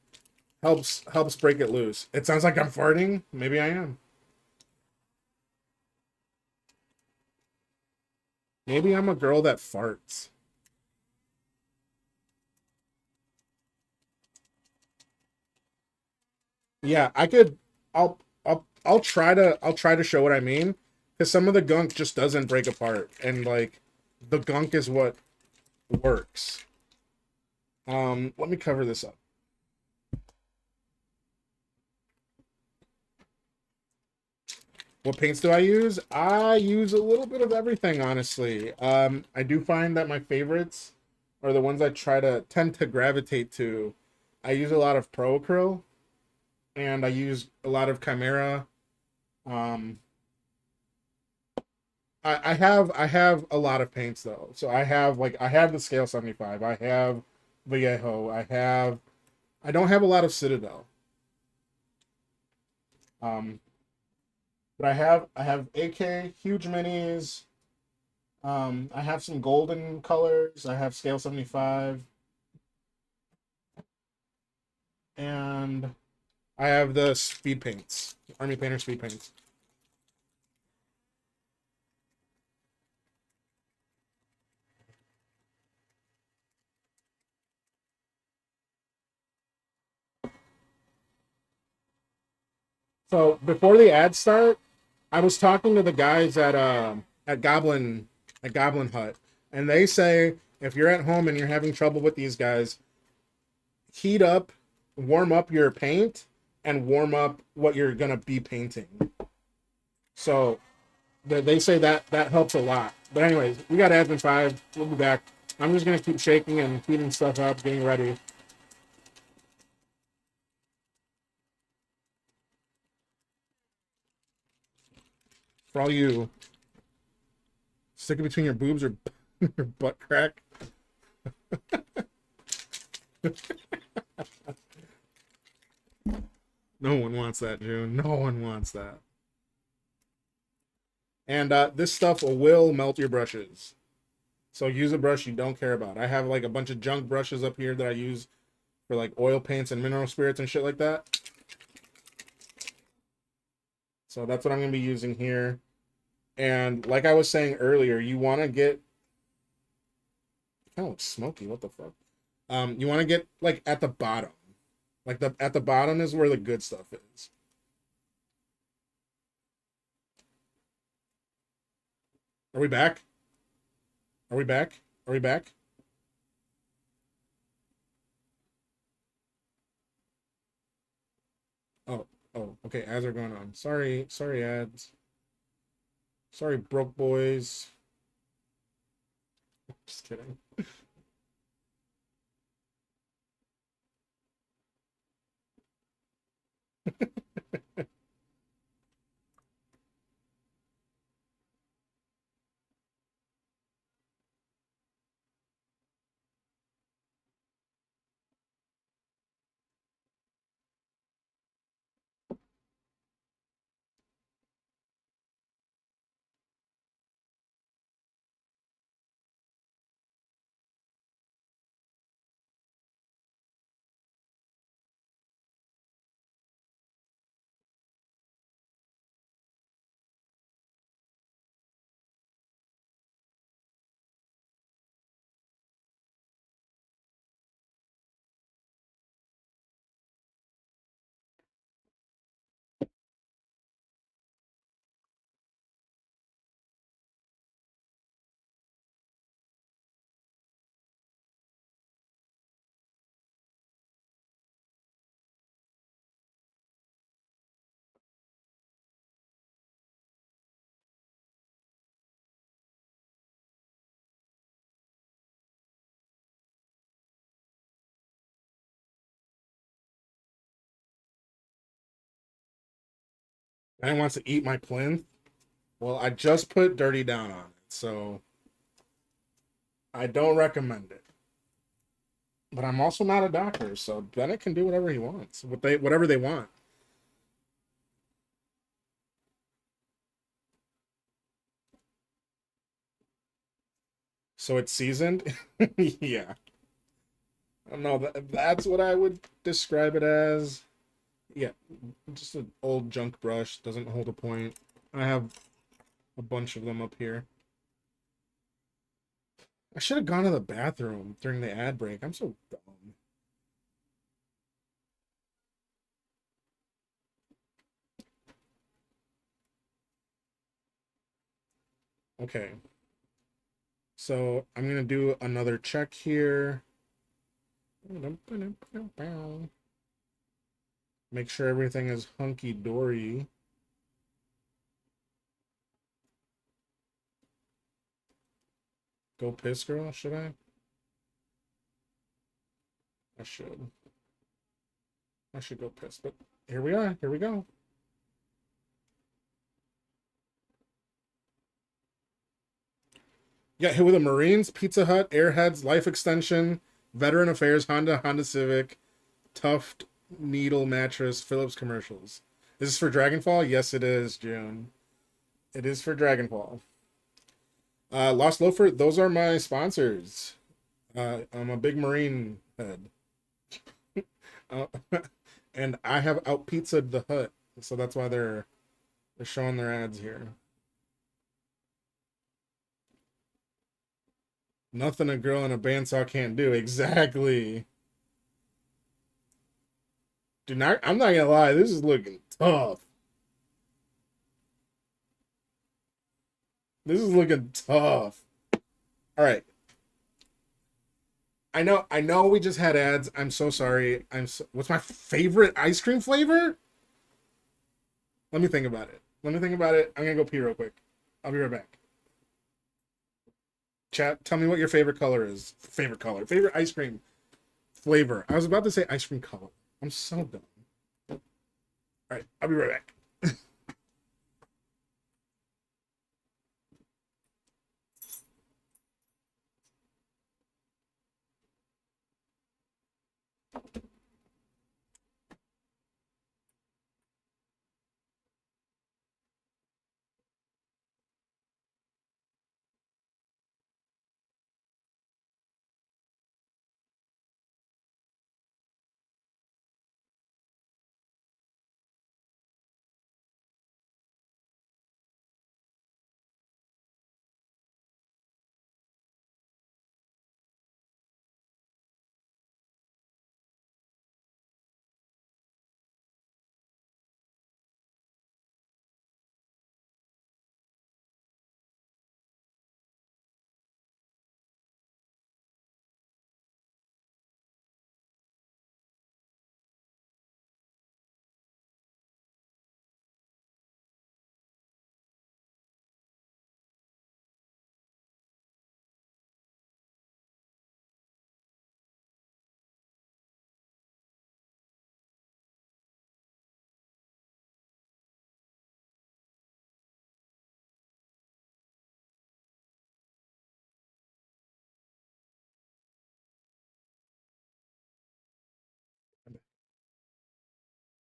helps break it loose. It sounds like I'm farting. Maybe I am. Maybe I'm a girl that farts. Yeah, I could. I'll try to show what I mean, because some of the gunk just doesn't break apart, and like the gunk is what works. Let me cover this up. What paints do I use? I use a little bit of everything, honestly. I do find that my favorites are the ones I tend to gravitate to. I use a lot of Pro Acryl, and I use a lot of Chimera. Um, I have a lot of paints though. So I have the Scale 75. I have Vallejo. I don't have a lot of Citadel. Um, but I have AK huge minis. I have some golden colors. I have Scale 75. And I have the speed paints. Army Painter speed paints. So before the ads start, I was talking to the guys at Goblin Hut, and they say if you're at home and you're having trouble with these guys, heat up, warm up your paint, and warm up what you're gonna be painting. So they say that helps a lot. But anyways, we got ads in 5. We'll be back. I'm just gonna keep shaking and heating stuff up, getting ready. For all you, stick it between your boobs or your butt crack. No one wants that, June. No one wants that. And this stuff will melt your brushes. So use a brush you don't care about. I have like a bunch of junk brushes up here that I use for like oil paints and mineral spirits and shit like that. So that's what I'm going to be using here. And like I was saying earlier, you want to get kind of looks smoky. What the fuck? You want to get like at the bottom. Like the at the bottom is where the good stuff is. Are we back? Are we back? Are we back? Oh, oh, okay. Ads are going on. Sorry, sorry, ads. Sorry, broke boys. Just kidding. Man wants to eat my plinth. Well, I just put dirty down on it, so I don't recommend it. But I'm also not a doctor, so Bennett can do whatever he wants. Whatever they want. So it's seasoned? Yeah. I don't know. That's what I would describe it as. Yeah, just an old junk brush. Doesn't hold a point. I have a bunch of them up here. I should have gone to the bathroom during the ad break. I'm so dumb. Okay. So I'm going to do another check here. Make sure everything is hunky dory. Go piss, girl, should I? I should. I should go piss, but here we are. Here we go. Got hit with a Marines, Pizza Hut, Airheads, Life Extension, Veteran Affairs, Honda Civic, Tuft Needle Mattress, Phillips commercials. Is this for Dragonfall? Yes, it is, June. It is for Dragonfall. Lost Loafer, those are my sponsors. I'm a big Marine head. Uh, and I have out pizzaed the hut, so that's why they're showing their ads here. Nothing a girl in a bandsaw can't do. Exactly. Dude, I'm not gonna lie, this is looking tough. This is looking tough. All right. I know we just had ads. I'm so sorry. What's my favorite ice cream flavor? Let me think about it. Let me think about it. I'm gonna go pee real quick. I'll be right back. Chat, tell me what your favorite color is. Favorite color. Favorite ice cream flavor. I was about to say ice cream color. I'm so dumb. All right, I'll be right back.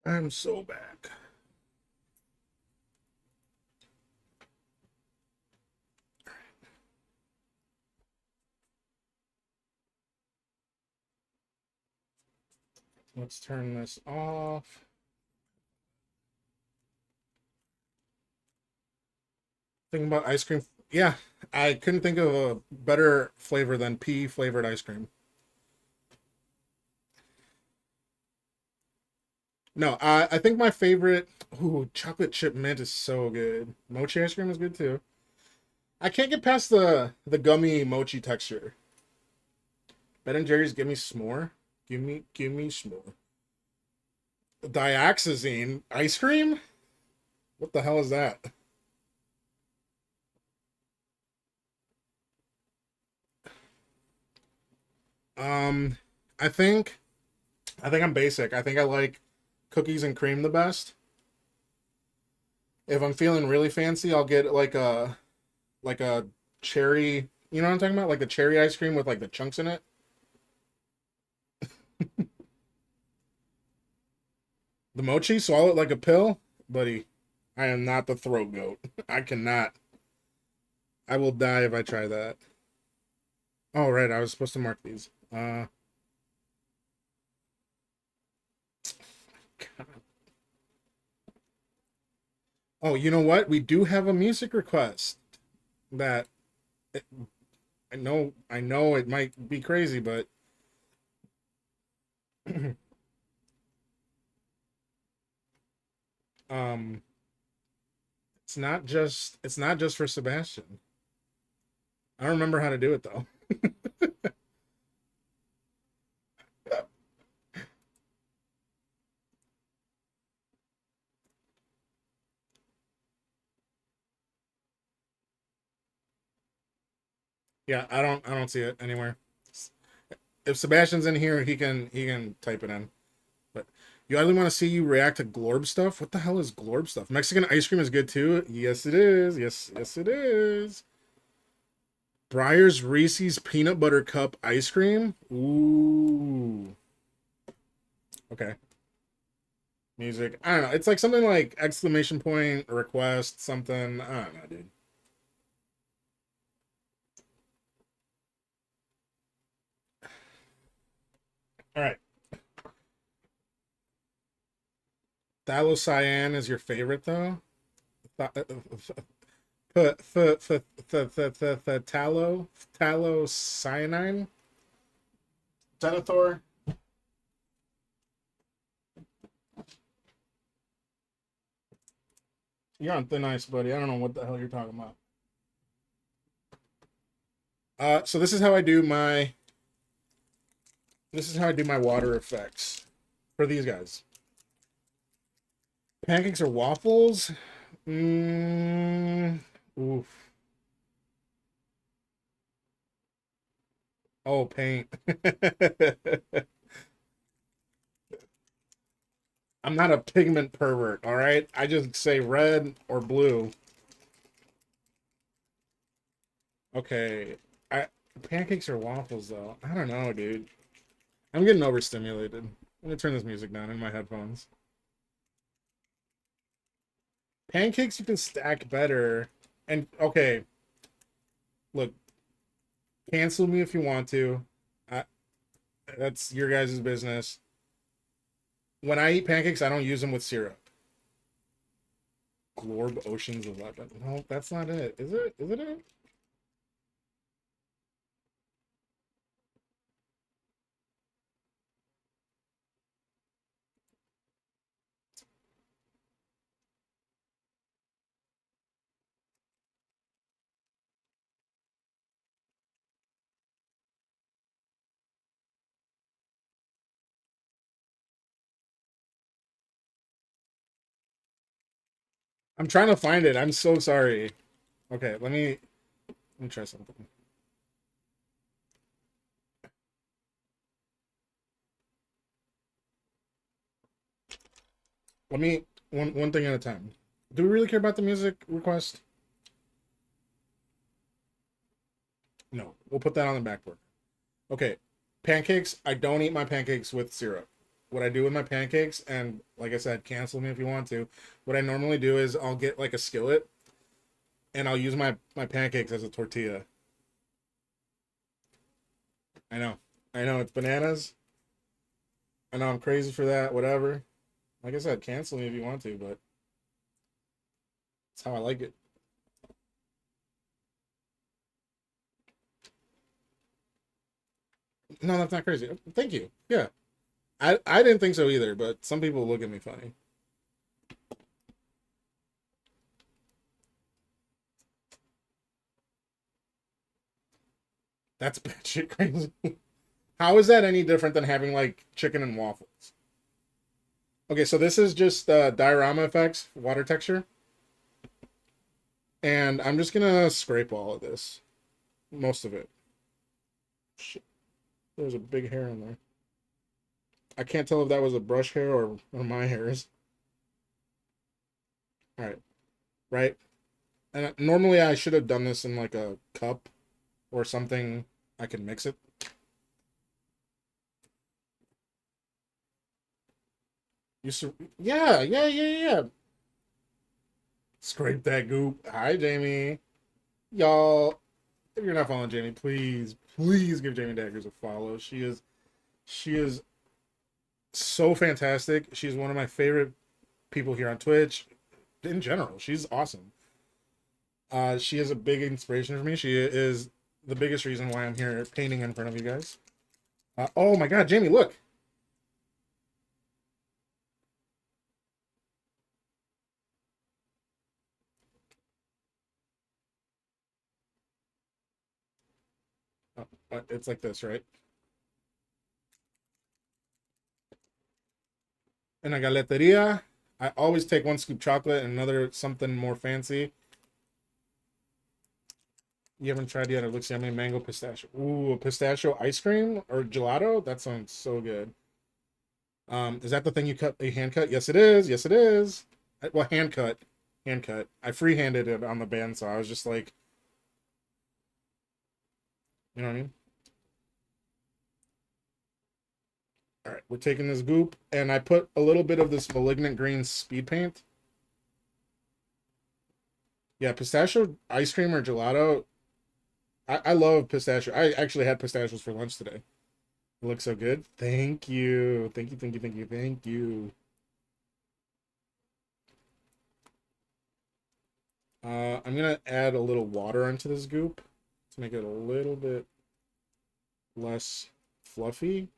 I'm so back. Let's turn this off. Thinking about ice cream. Yeah, I couldn't think of a better flavor than pea flavored ice cream. No, I think my favorite. Ooh, chocolate chip mint is so good. Mochi ice cream is good too. I can't get past the gummy mochi texture. Ben and Jerry's, give me s'more. Give me s'more. Dioxazine ice cream? What the hell is that? Um, I think I think I'm basic. I think I like cookies and cream the best. If I'm feeling really fancy, I'll get like a cherry. You know what I'm talking about? Like the cherry ice cream with like the chunks in it. The mochi, swallow it like a pill, buddy. I am not the throat goat. I cannot. I will die if I try that. Oh right, I was supposed to mark these. Oh, you know what? We do have a music request that I know it might be crazy, but um it's not just for Sebastian. I don't remember how to do it though. Yeah, I don't see it anywhere. If Sebastian's in here, he can type it in. But you either want to see you react to Glorb stuff. What the hell is Glorb stuff? Mexican ice cream is good too. Yes, it is. Yes, it is. Breyer's Reese's peanut butter cup ice cream. Ooh. Okay. Music. I don't know. It's like something like exclamation point request something. I don't know, dude. All right. Phthalocyan is your favorite though. Phthalocyanine. Denethor. You're on thin ice, buddy. I don't know what the hell you're talking about. So this is how I do my water effects for these guys. Pancakes or waffles? Mm, oof. Oh, paint. I'm not a pigment pervert, all right? I just say red or blue. Okay. I Pancakes or waffles though. I don't know, dude. I'm getting overstimulated. I'm gonna turn this music down in my headphones. Pancakes you can stack better. And okay, look, cancel me if you want to. I, that's your guys' business. When I eat pancakes, I don't use them with syrup. Glorb Oceans 11. No, that's not it. Is it? Is it it? I'm trying to find it. I'm so sorry. Okay, let me try something. Let me one thing at a time. Do we really care about the music request? No. We'll put that on the back burner. Okay. Pancakes. I don't eat my pancakes with syrup. what I do with my pancakes, and like I said, cancel me if you want to. What I normally do is I'll get like a skillet, and I'll use my pancakes as a tortilla. I know, I know it's bananas. I know I'm crazy for that. Whatever. Like I said, cancel me if you want to, but it's how I like it. No, that's not crazy. Thank you. Yeah, I didn't think so either, but some people look at me funny. That's batshit crazy. How is that any different than having like chicken and waffles? Okay, so this is just diorama effects, water texture, and I'm just gonna scrape all of this, most of it. Shit, there's a big hair in there. I can't tell if that was a brush hair or my hairs. All right, right. And normally I should have done this in like a cup or something. I can mix it. Yeah, yeah, yeah, yeah. Scrape that goop. Hi, Jamie. Y'all, if you're not following Jamie, please, please give Jamie Daggers a follow. She is so fantastic. She's one of my favorite people here on Twitch. In general, she's awesome. She is a big inspiration for me. She is the biggest reason why I'm here painting in front of you guys. Oh my God, Jamie, look. It's like this, right? In a galeteria, I always take one scoop chocolate and another something more fancy. You haven't tried yet. It looks yummy. Mango pistachio. Ooh, pistachio ice cream or gelato? That sounds so good. Is that the thing you hand cut? Yes, it is. Yes, it is. Well, hand cut. Hand cut. I freehanded it on the bandsaw. I was just like, you know what I mean? All right, we're taking this goop, and I put a little bit of this malignant green speed paint. Yeah, pistachio ice cream or gelato. I love pistachio. I actually had pistachios for lunch today. It looks so good. Thank you. Thank you, thank you, thank you, thank you. I'm gonna add a little water into this goop to make it a little bit less fluffy.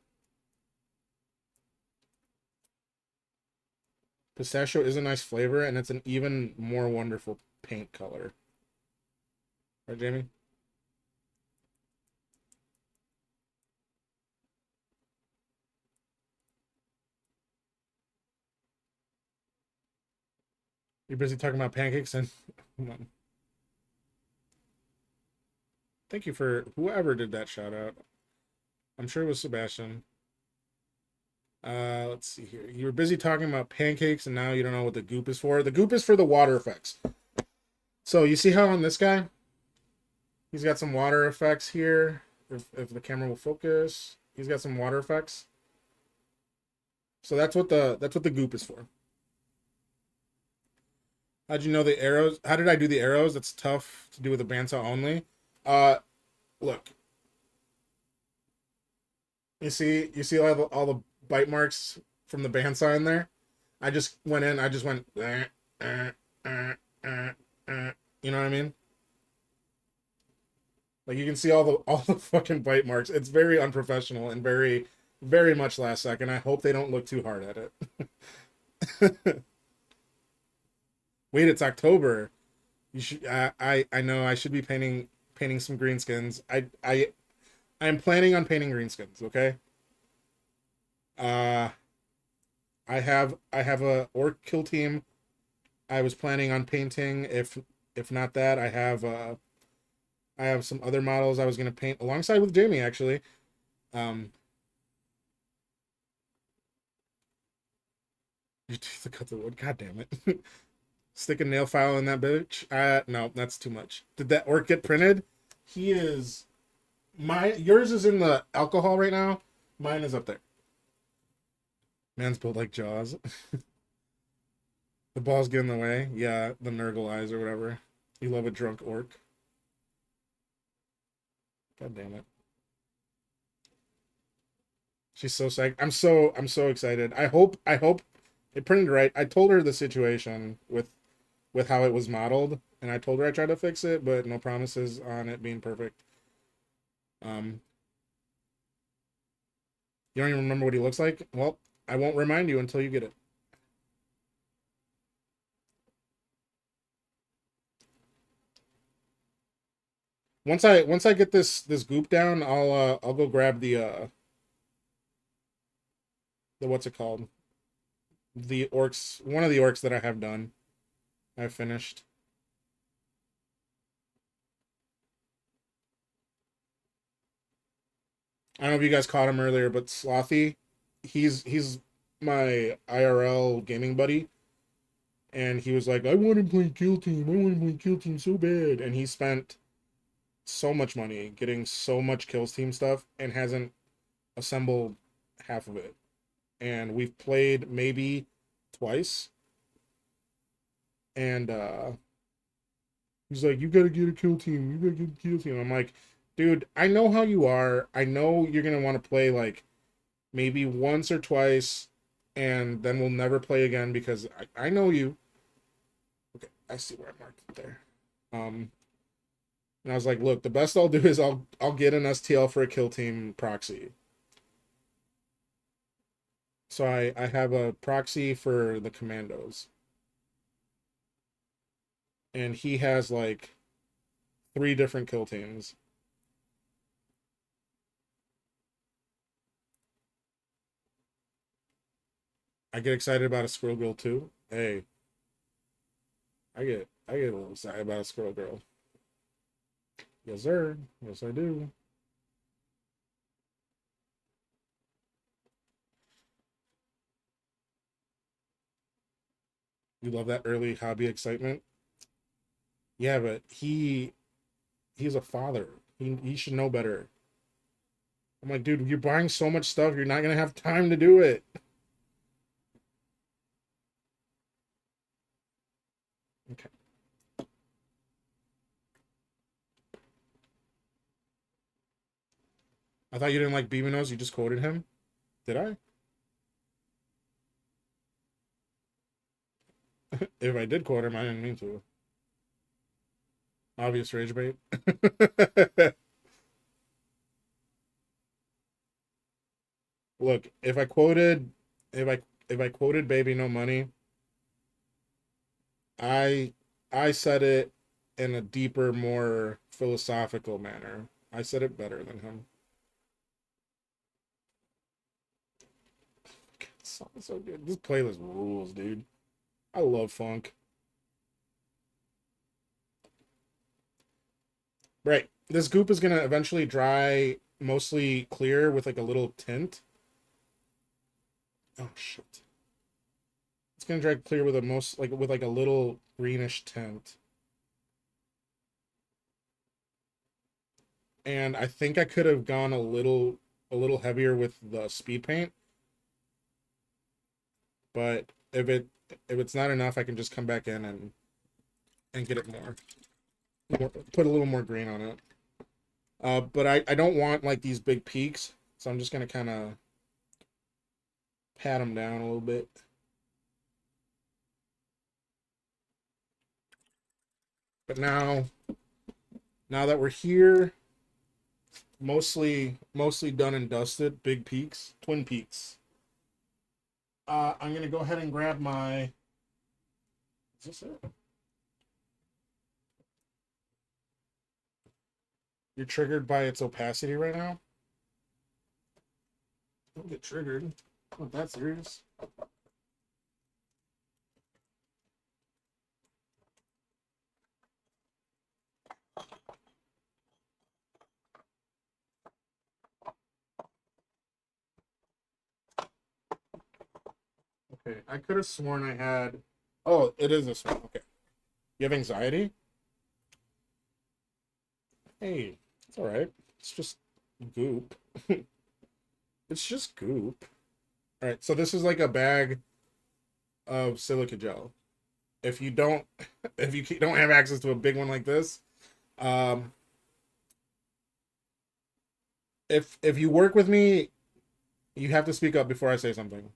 Pistachio is a nice flavor, and it's an even more wonderful paint color. Right, Jamie? You're busy talking about pancakes and thank you for whoever did that shout out. I'm sure it was Sebastian. Let's see here. You were busy talking about pancakes and now you don't know what the goop is for. The goop is for the water effects. So you see how on this guy, he's got some water effects here. If the camera will focus, he's got some water effects. So that's what the goop is for. How'd you know the arrows? How did I do the arrows? That's tough to do with a bandsaw only. Uh, Look, you see all the bite marks from the bandsaw in there. I just went in. I just went. You know what I mean? Like you can see all the fucking bite marks. It's very unprofessional and very very much last second. I hope they don't look too hard at it. Wait, it's October. You should. I know I should be painting some greenskins. I'm planning on painting greenskins. Okay. Uh, I have a orc kill team. I was planning on painting. If not that, I have some other models I was gonna paint alongside with Jamie actually. Um, you have to cut the wood. God damn it! Stick a nail file in that bitch. No, that's too much. Did that orc get printed? He is yours is in the alcohol right now. Mine is up there. Man's built like Jaws. The balls get in the way. Yeah, the Nurgle eyes or whatever. You love a drunk orc. God damn it. She's so psyched. I'm so excited. I hope it printed right. I told her the situation with how it was modeled, and I told her I tried to fix it, but no promises on it being perfect. Um, you don't even remember what he looks like? Well, I won't remind you until you get it. Once I get this goop down, I'll go grab the what's it called? The orcs, one of the orcs that I have done. I've finished. I don't know if you guys caught him earlier, but Slothy, he's my IRL gaming buddy, and he was like, I want to play Kill Team. I want to play Kill Team so bad, and he spent so much money getting so much Kills Team stuff and hasn't assembled half of it. And we've played maybe twice, and he's like, you gotta get a Kill Team. You gotta get a Kill Team. I'm like, dude, I know how you are. I know you're gonna want to play like maybe once or twice, and then we'll never play again because I know you. Okay, I see where I marked it there. And I was like, look, the best I'll do is I'll get an STL for a Kill Team proxy. So I have a proxy for the commandos, and he has like three different kill teams. I get excited about a Squirrel Girl too. Hey, I get a little excited about a Squirrel Girl. Yes, sir. Yes, I do. You love that early hobby excitement. Yeah, but he's a father. He should know better. I'm like, dude, you're buying so much stuff, you're not gonna have time to do it. Okay. I thought you didn't like Beavinos, you just quoted him. Did I? If I did quote him, I didn't mean to. Obvious rage bait. Look, if I quoted Baby No Money, I I said it in a deeper, more philosophical manner. I said it better than him. This song is so good. This playlist rules, dude. I love funk. Right. This goop is gonna eventually dry mostly clear with like a little tint. Oh shit. It's gonna dry clear with a most like with like a little greenish tint. And I think I could have gone a little heavier with the speed paint, but if it's not enough, I can just come back in and get it more put a little more green on it. But I don't want like these big peaks, so I'm just gonna kind of pat them down a little bit. But now that we're here, mostly done and dusted, big peaks, twin peaks. I'm gonna go ahead and grab my. Is this it? You're triggered by its opacity right now. Don't get triggered. Not that serious. Okay, I could have sworn I had. Oh, it is this one. Okay. You have anxiety? Hey, it's all right. It's just goop. It's just goop. All right, so this is like a bag of silica gel. If you don't, if you don't have access to a big one like this, um, if you work with me, you have to speak up before I say something.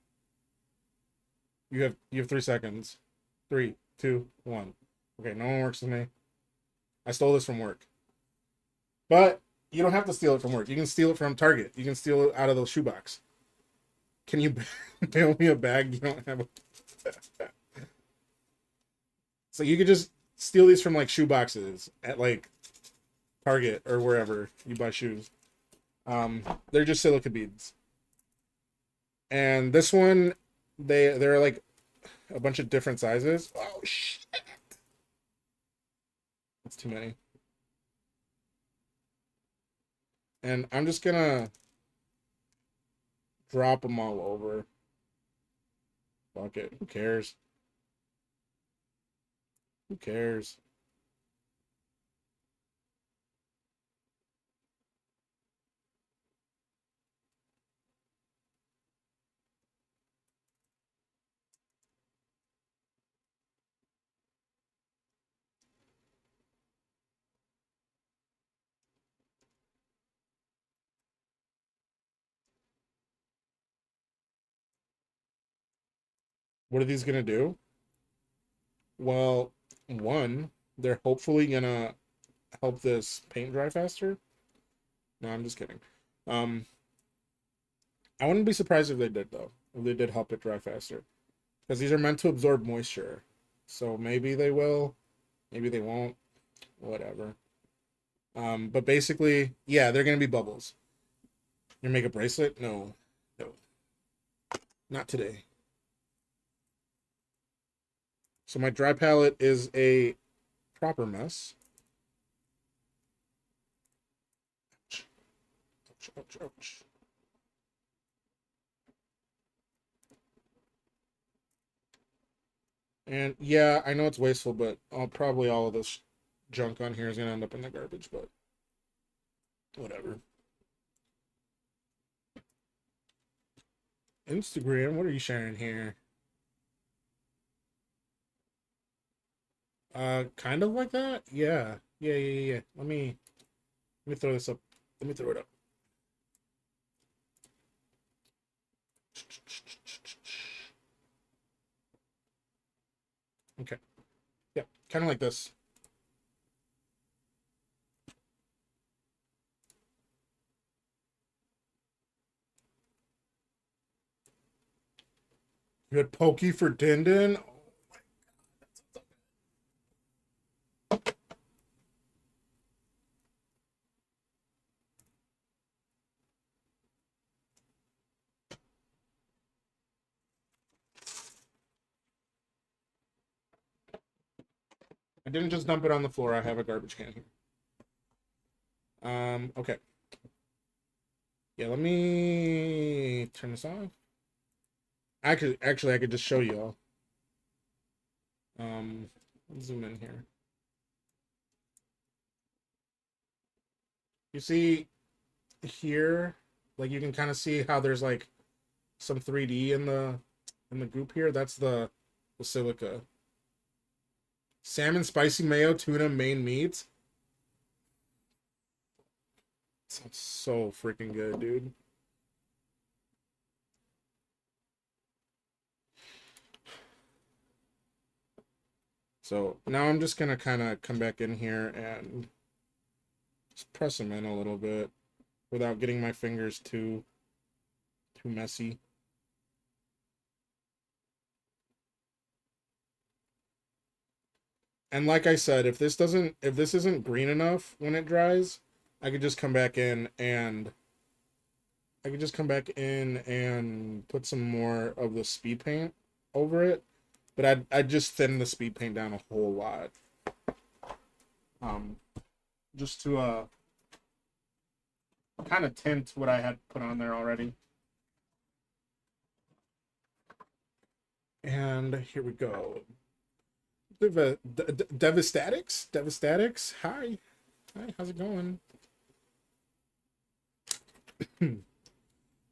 You have 3 seconds. Three, two, one. Okay, no one works with me. I stole this from work, but you don't have to steal it from work. You can steal it from Target. You can steal it out of the shoebox. Can you mail me a bag? You don't have a. So you could just steal these from like shoe boxes at like Target or wherever you buy shoes. They're just silica beads. And this one, they're like a bunch of different sizes. Oh shit, that's too many. And I'm just gonna drop them all over. Fuck it. Who cares? Who cares? What are these gonna do? Well, one, they're hopefully gonna help this paint dry faster. No, I'm just kidding. Um, I wouldn't be surprised if they did though. If they did help it dry faster, because these are meant to absorb moisture. So maybe they will, maybe they won't. Whatever. But basically, yeah, they're gonna be bubbles. You make a bracelet? No, no, not today. So my dry palette is a proper mess. Ouch, ouch, ouch, ouch. And yeah, I know it's wasteful, but probably all of this junk on here is gonna end up in the garbage. But whatever. Instagram, what are you sharing here? Kind of like that. Yeah, yeah, yeah, yeah. Yeah. Let me throw this up. Let me throw it up. Okay. Yeah, kind of like this. You had pokey for Din Din? I didn't just dump it on the floor. I have a garbage can here. Okay. Yeah, let me turn this off. I could just show you all. Let's zoom in here. You see here, like you can kind of see how there's like some 3D in the goop here. That's the silica. Salmon, spicy mayo, tuna, main meat. Sounds so freaking good, dude. So now I'm just gonna kind of come back in here and just press them in a little bit without getting my fingers too messy. And like I said, if this isn't green enough when it dries, I could just come back in and put some more of the speed paint over it. But I'd just thin the speed paint down a whole lot. Um, just to kind of tint what I had put on there already. And here we go. Devastatics. Hi, how's it going?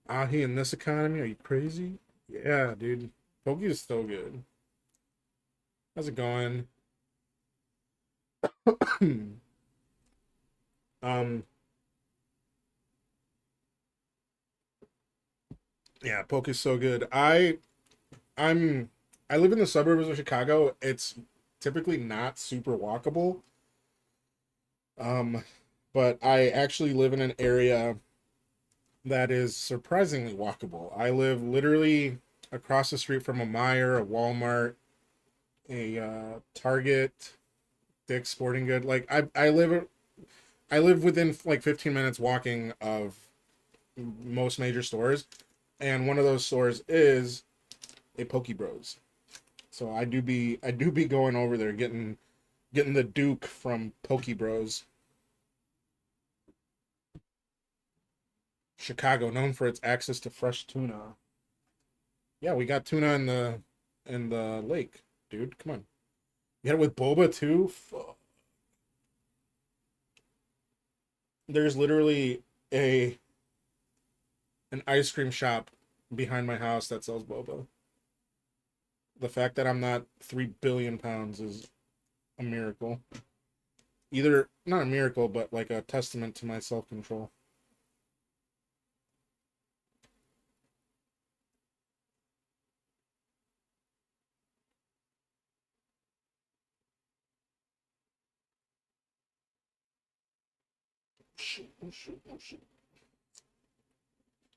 Ahi in this economy? Are you crazy? Yeah, dude. Poke is so good. How's it going? um, yeah, poke is so good. I'm I live in the suburbs of Chicago. It's typically not super walkable. Um, but I actually live in an area that is surprisingly walkable. I live literally across the street from a Meijer, a Walmart, a Target, Dick's Sporting Good. Like I live within like 15 minutes walking of most major stores, and one of those stores is a Poke Bros. So I do be going over there getting the Duke from Poke Bros. Chicago, known for its access to fresh tuna. Yeah, we got tuna in the lake, dude. Come on. You got it with boba too? There's literally a an ice cream shop behind my house that sells boba. The fact that I'm not 3 billion pounds is a miracle. Either not a miracle, but like a testament to my self control.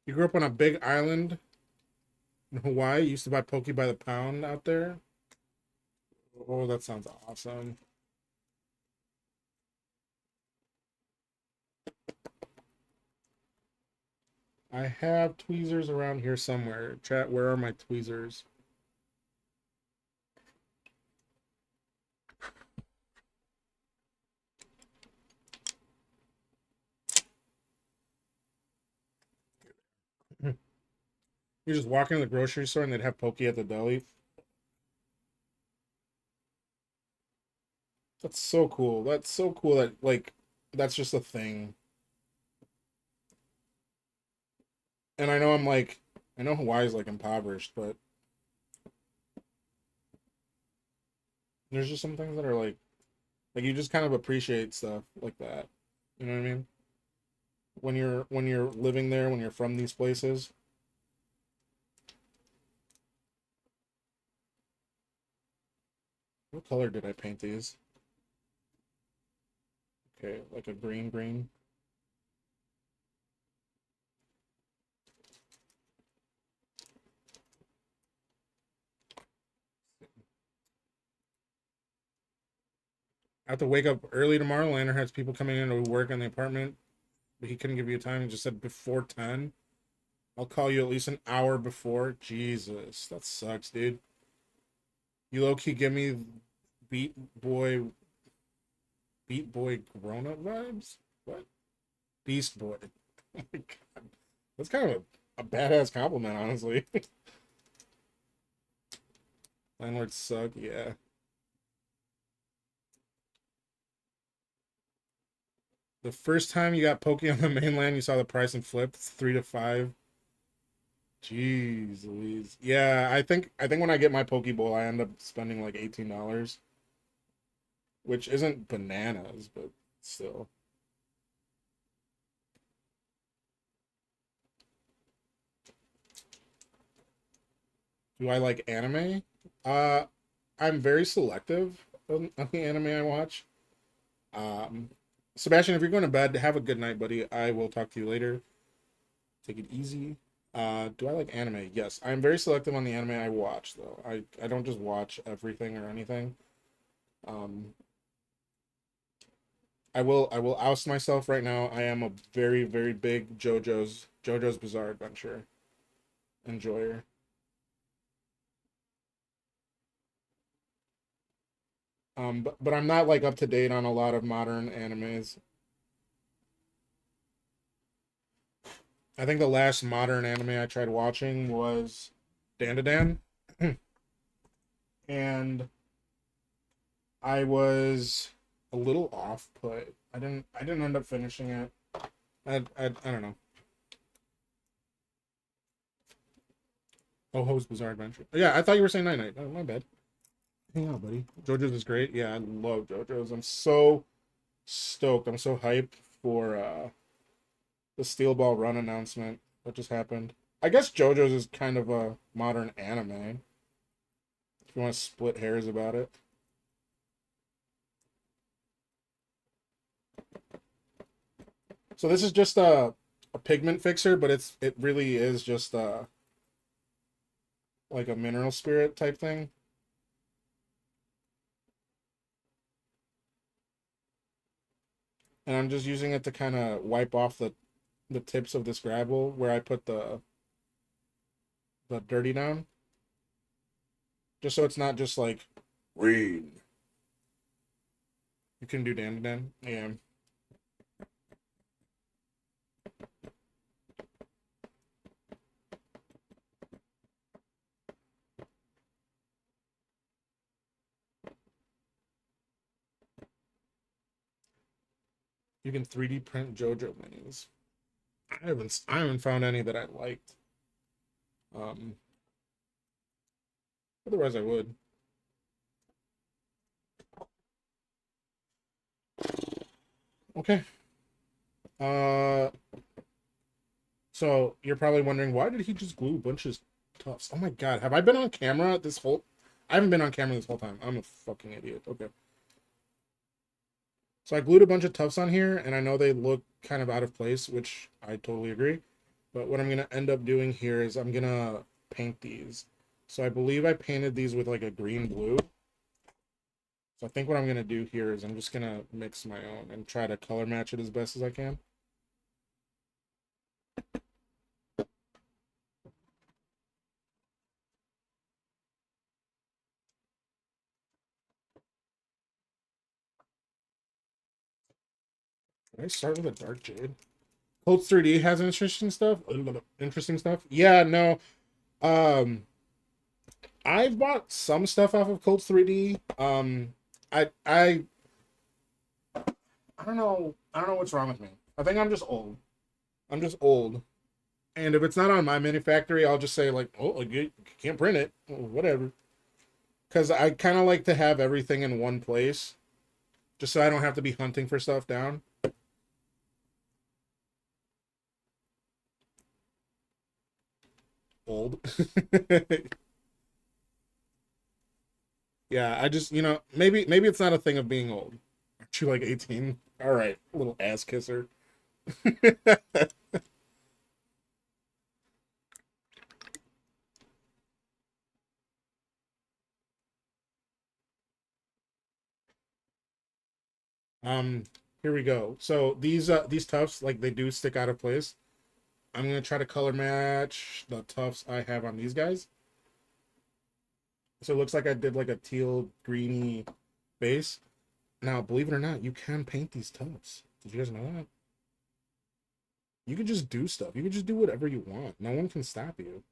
You grew up on a big island in Hawaii. You used to buy poke by the pound out there. Oh, that sounds awesome. I have tweezers around here somewhere. Chat, where are my tweezers? You're just walking to the grocery store and they'd have poke at the deli. That's so cool. That's so cool that like that's just a thing. And I know I'm like I know Hawaii's like impoverished, but there's just some things that are like you just kind of appreciate stuff like that. You know what I mean? When you're living there, when you're from these places. What color did I paint these? Okay, like a green. I have to wake up early tomorrow. Lantern has people coming in to work on the apartment, but he couldn't give you a time. He just said before 10. I'll call you at least an hour before. Jesus, that sucks, dude. You low key give me beat boy, beat boy grown up vibes. What? Beast boy. Oh my god, that's kind of a badass compliment, honestly. Landlords suck. Yeah. The first time you got Poke on the mainland, you saw the price and flipped 3 to 5. Jeez Louise. Yeah, I think when I get my Poke Bowl, I end up spending like $18, which isn't bananas, but still. Do I like anime? Uh, I'm very selective on the anime I watch. Um, Sebastian, if you're going to bed, have a good night, buddy. I will talk to you later. Take it easy. Do I like anime? Yes, I'm very selective on the anime I watch, though. I don't just watch everything or anything. Um, I will oust myself right now. I am a very big JoJo's Bizarre Adventure enjoyer. But I'm not like up to date on a lot of modern animes. I think the last modern anime I tried watching was Dandadan, and I was a little off put. I didn't end up finishing it. I don't know. Oh, Ho's Bizarre Adventure. Yeah, I thought you were saying Night Night. Oh, my bad. Hang on, buddy. JoJo's is great. Yeah, I love JoJo's. I'm so stoked. I'm so hyped for the Steel Ball Run announcement that just happened. I guess JoJo's is kind of a modern anime. If you want to split hairs about it. So this is just a pigment fixer, but it really is just like a mineral spirit type thing. And I'm just using it to kind of wipe off the tips of this gravel where I put the dirty down, just so it's not just like green. You can do Dan. Yeah. You can 3D print JoJo minis. I haven't found any that I liked. Um, Otherwise I would. Okay. Uh, so you're probably wondering, why did he just glue a bunch of tufts? Oh my god, have I been on camera this whole? I haven't been on camera this whole time. I'm a fucking idiot. Okay. So I glued a bunch of tufts on here, and I know they look kind of out of place, which I totally agree. But what I'm gonna end up doing here is I'm gonna paint these. So I believe I painted these with like a green blue. So I think what I'm gonna do here is I'm just gonna mix my own and try to color match it as best as I can. Did I start with a dark jade? Colts 3D has interesting stuff. Yeah, no. Um, I've bought some stuff off of Colts 3D. I don't know. I don't know what's wrong with me. I think I'm just old. I'm just old. And if it's not on my manufacturer, I'll just say like, oh, like, you can't print it, whatever. Because I kind of like to have everything in one place, just so I don't have to be hunting for stuff down. Old. Yeah, I just maybe it's not a thing of being old. Aren't you like 18? All right, little ass kisser. um, Here we go. So these tufts, like, they do stick out of place. I'm gonna try to color match the tufts I have on these guys. So it looks like I did like a teal greeny base. Now, believe it or not, you can paint these tufts. Did you guys know that? You can just do stuff. You can just do whatever you want. No one can stop you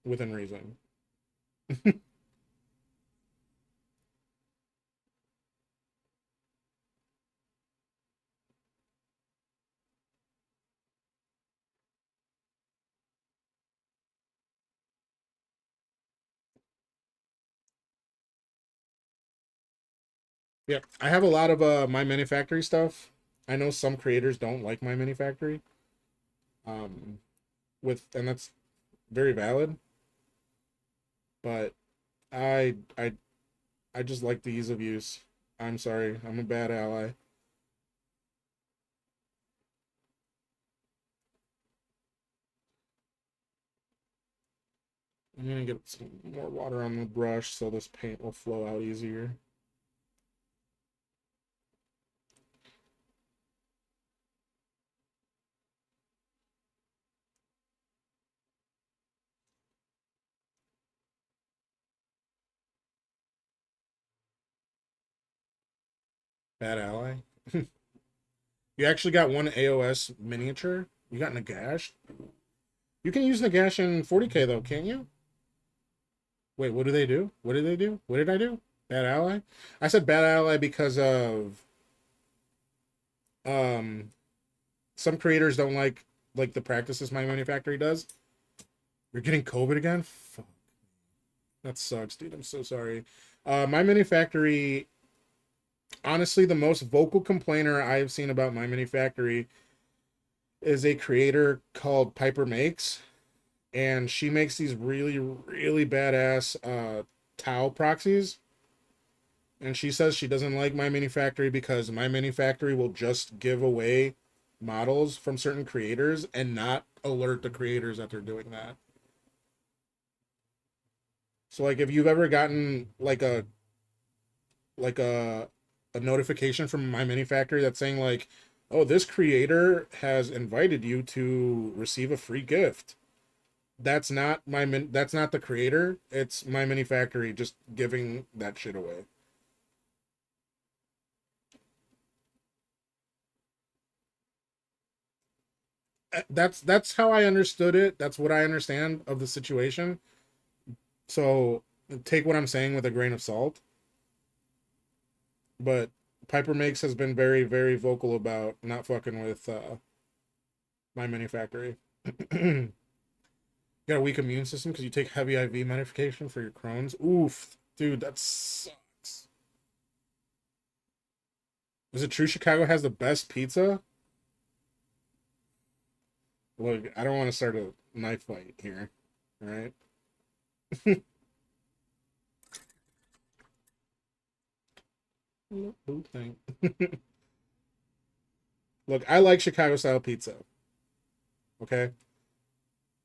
within reason. Yeah, I have a lot of my mini factory stuff. I know some creators don't like my mini factory. Um, and that's very valid. But I I just like the ease of use. I'm sorry, I'm a bad ally. I'm gonna get some more water on the brush so this paint will flow out easier. Bad ally. You actually got one AOS miniature. You got Nagash. You can use Nagash in 40k though, can't you? Wait, what do they do? What did they do? What did I do? Bad ally? I said bad ally because of um some creators don't like the practices my manufactory does. You're getting COVID again? Fuck. That sucks, dude. I'm so sorry. My mini factory, honestly, the most vocal complainer I have seen about my mini factory is a creator called Piper Makes, and she makes these really, really badass towel proxies. And she says she doesn't like my mini factory because my mini factory will just give away models from certain creators and not alert the creators that they're doing that. So like if you've ever gotten like a notification from my mini factory that's saying like, "Oh, this creator has invited you to receive a free gift." That's not the creator. It's my mini factory just giving that shit away. That's how I understood it. That's what I understand of the situation. So take what I'm saying with a grain of salt. But Piper Makes has been very, very vocal about not fucking with my mini factory. You got a weak immune system because you take heavy IV medication for your Crohn's. Oof, dude, that sucks. Is it true Chicago has the best pizza? Look, I don't want to start a knife fight here. All right. Who think? Look, I like Chicago style pizza. Okay,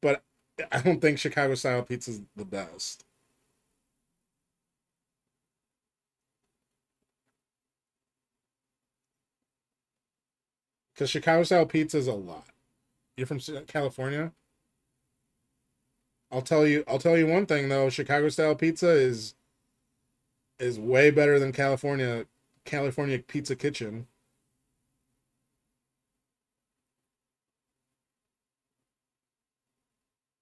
but I don't think Chicago style pizza is the best because Chicago style pizza is a lot. You're from California. I'll tell you one thing though. Chicago style pizza is way better than California Pizza Kitchen.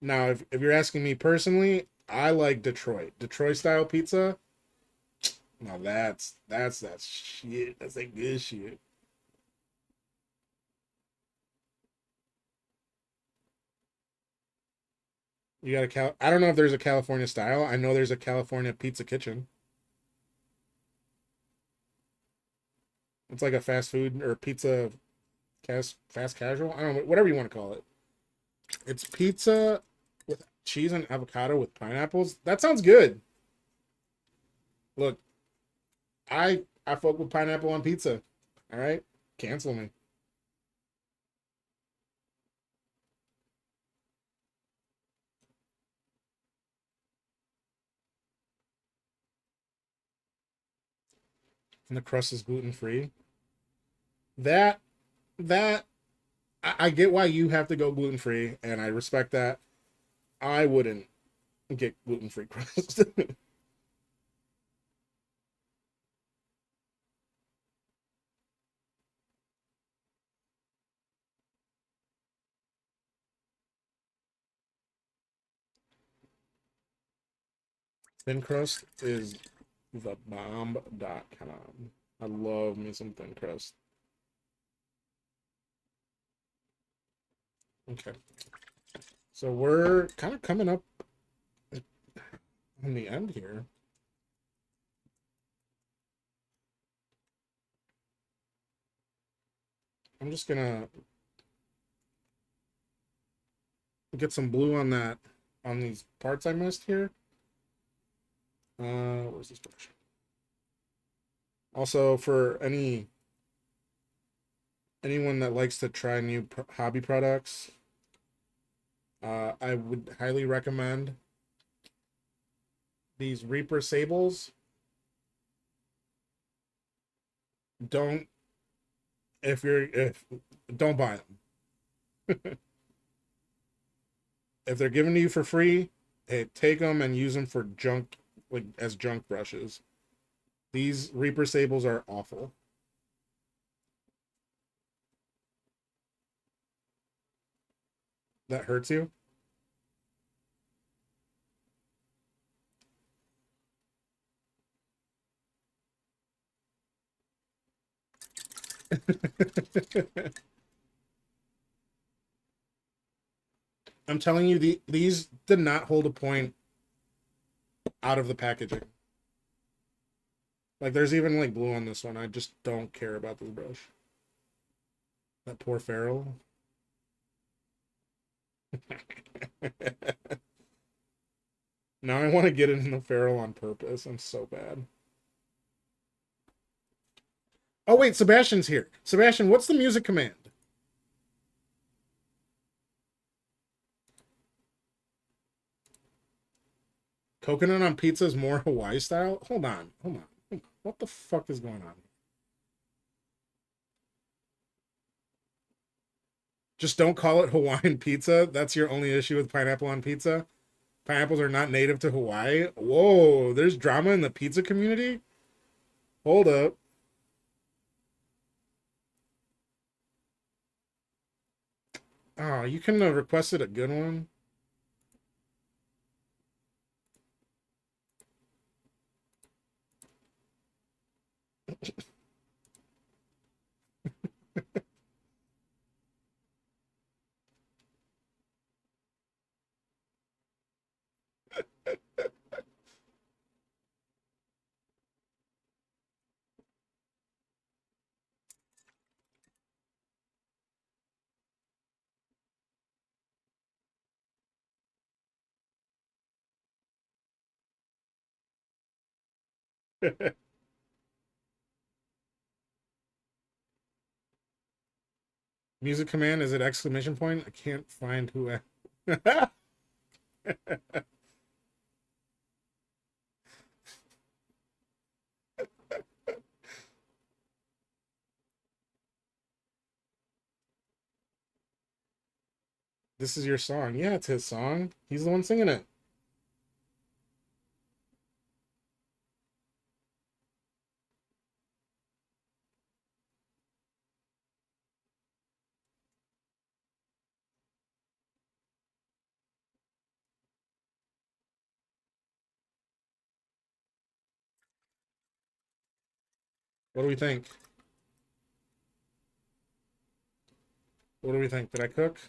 Now, if you're asking me personally, I like Detroit style pizza. Now that's that shit. That's that good shit. You got a I don't know if there's a California style. I know there's a California Pizza Kitchen. It's like a fast food or pizza fast casual. I don't know, whatever you want to call it. It's pizza with cheese and avocado with pineapples. That sounds good. Look, I fuck with pineapple on pizza. All right, cancel me. And the crust is gluten free. That that I get why you have to go gluten free, and I respect that. I wouldn't get gluten free crust. Thin crust is the bomb.com. I love me some thin crust. Okay. So we're kind of coming up in the end here. I'm just gonna get some blue on that on these parts I missed here. Where's this brush? Also, for anyone that likes to try new hobby products, I would highly recommend these Reaper Sables. Don't if don't buy them. If they're given to you for free, hey, take them and use them for junk, like as junk brushes. These Reaper Sables are awful. That hurts you. I'm telling you, these did not hold a point out of the packaging. Like, there's even like blue on this one. I just don't care about this brush. That poor feral. Now I want to get in the feral on purpose. I'm so bad. Oh wait, Sebastian's here. Sebastian, what's the music command? Coconut on pizza is more Hawaii style? Hold on, hold on, hold on. What the fuck is going on? Just don't call it Hawaiian pizza. That's your only issue with pineapple on pizza. Pineapples are not native to Hawaii. Whoa, there's drama in the pizza community? Hold up. Oh, you couldn't have requested a good one? Music command, is it exclamation point? I can't find who I... This is your song. Yeah, it's his song. He's the one singing it. What do we think? What do we think? Did I cook?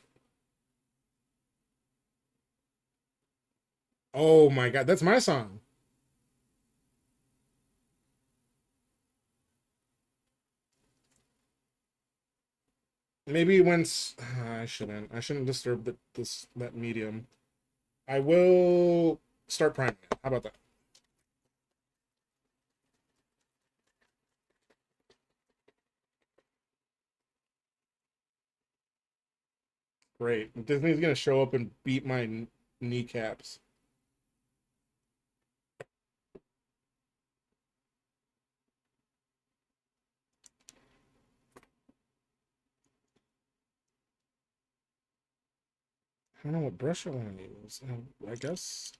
Oh my god, that's my song. Maybe when I shouldn't. I shouldn't disturb that medium. I will start priming it. How about that? Great. Disney's gonna show up and beat my kneecaps. I don't know what brush I want to use. I guess.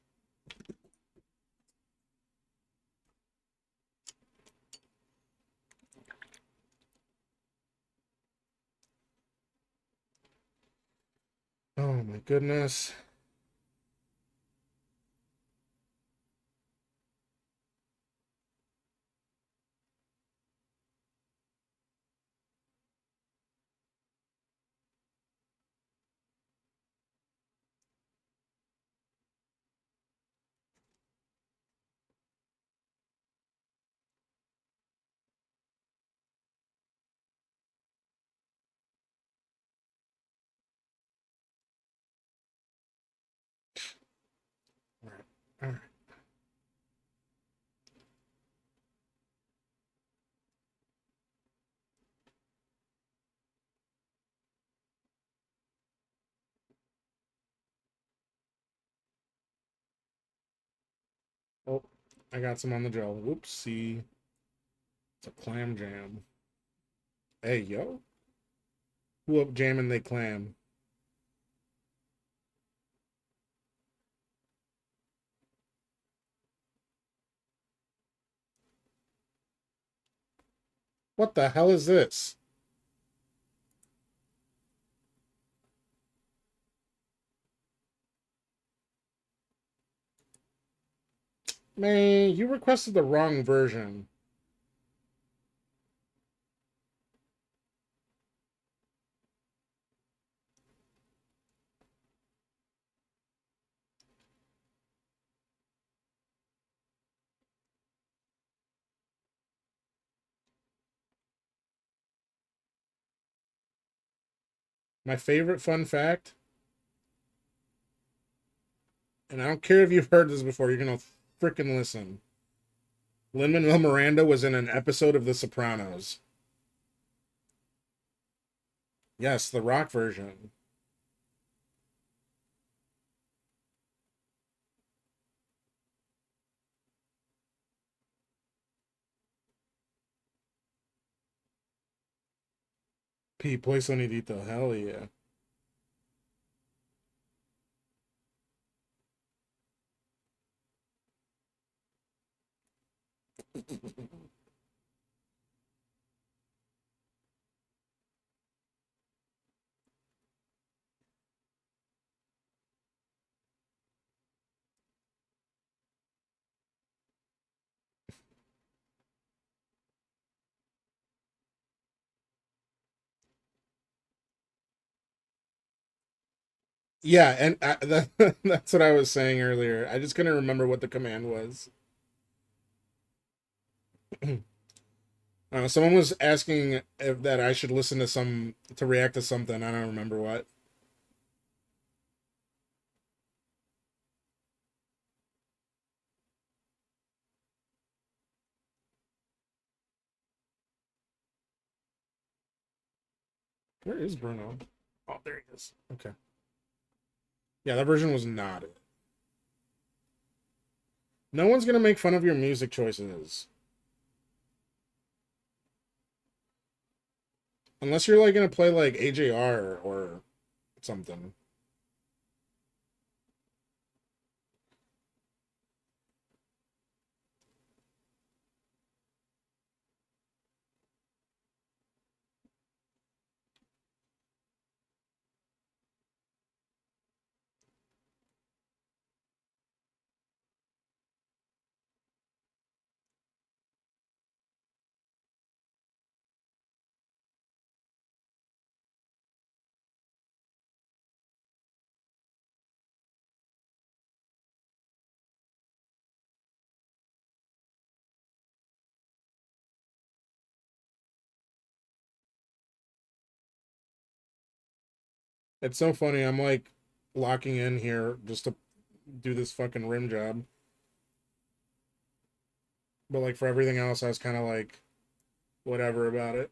Oh my goodness. All right. All right. Oh, I got some on the gel. Whoopsie. It's a clam jam. Hey, yo. Who up jamming they clam? What the hell is this? Man, you requested the wrong version. My favorite fun fact, and I don't care if you've heard this before, you're gonna freaking listen. Lin-Manuel Miranda was in an episode of The Sopranos. Yes, the rock version. P. Play Sonidito. Hell yeah. Yeah, and that's what I was saying earlier. I just couldn't remember what the command was. Someone was asking if that I should listen to some to react to something. I don't remember what. Where is Bruno? Oh, there he is. Okay. Yeah, that version was not it. No one's gonna make fun of your music choices unless you're like gonna play like AJR or something. It's so funny. I'm like locking in here just to do this fucking rim job, but like for everything else, I was kind of like whatever about it.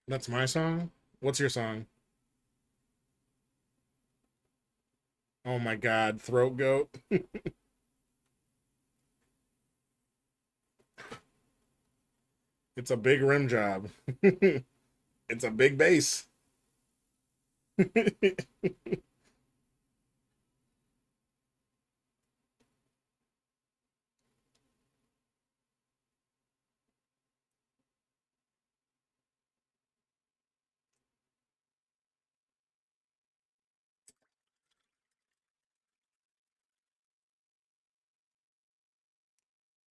That's my song. What's your song? Oh my god, throat goat. It's a big rim job. It's a big bass.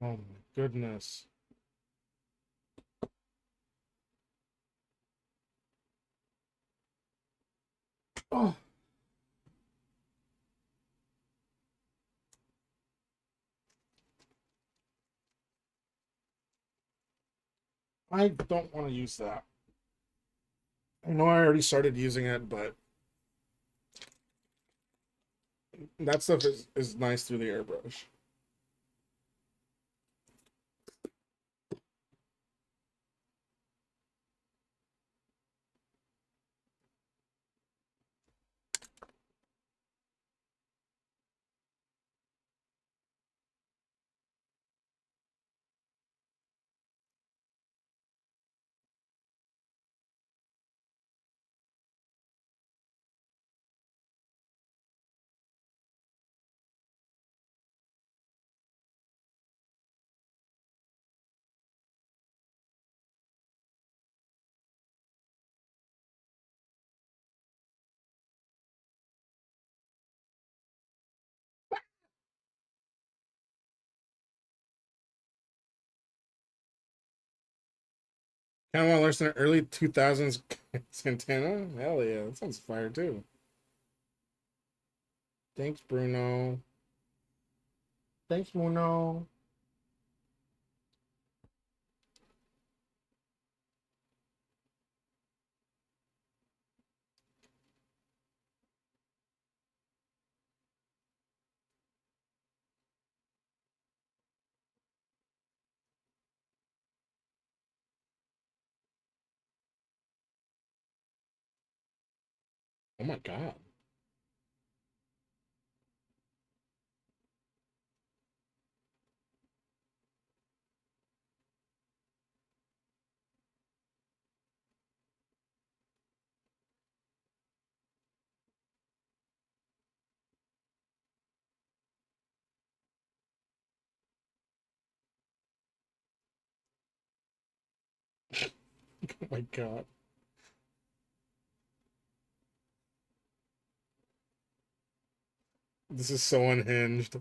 Oh my goodness. Oh, I don't want to use that. I know I already started using it, but that stuff is nice through the airbrush. Kind of want to listen to early 2000s Santana? Hell yeah, that sounds fire too. Thanks, Bruno. Thanks, Bruno. Oh my god. Oh my god. This is so unhinged.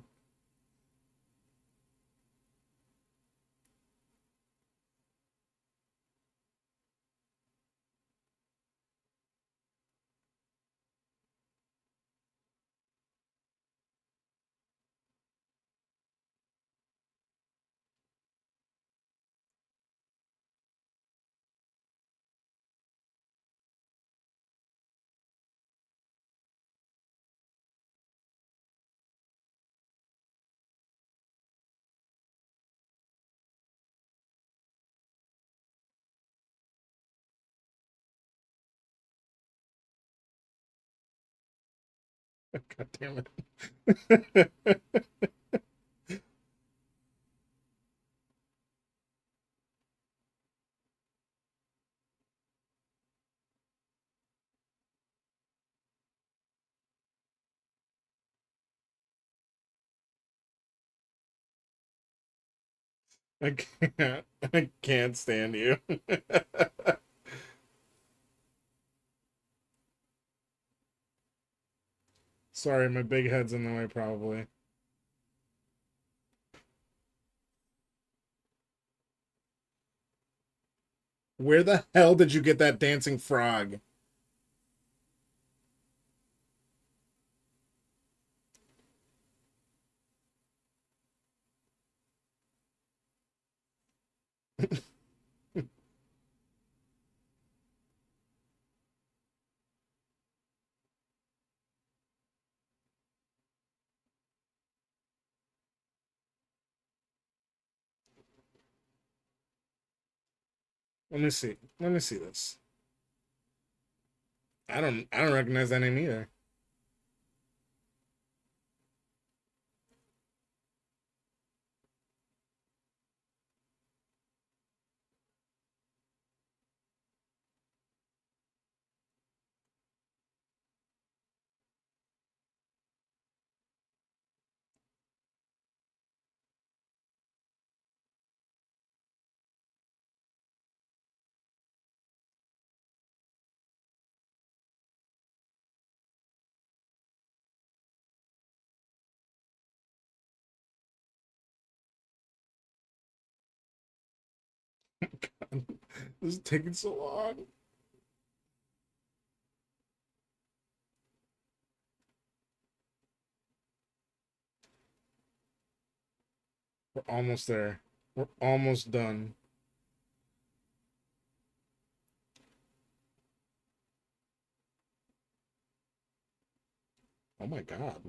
God damn it. I can't. I can't stand you. Sorry, my big head's in the way, probably. Where the hell did you get that dancing frog? Let me see. Let me see this. I don't recognize that name either. This is taking so long. We're almost there. We're almost done. Oh my god.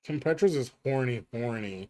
Kim Petras is horny, horny.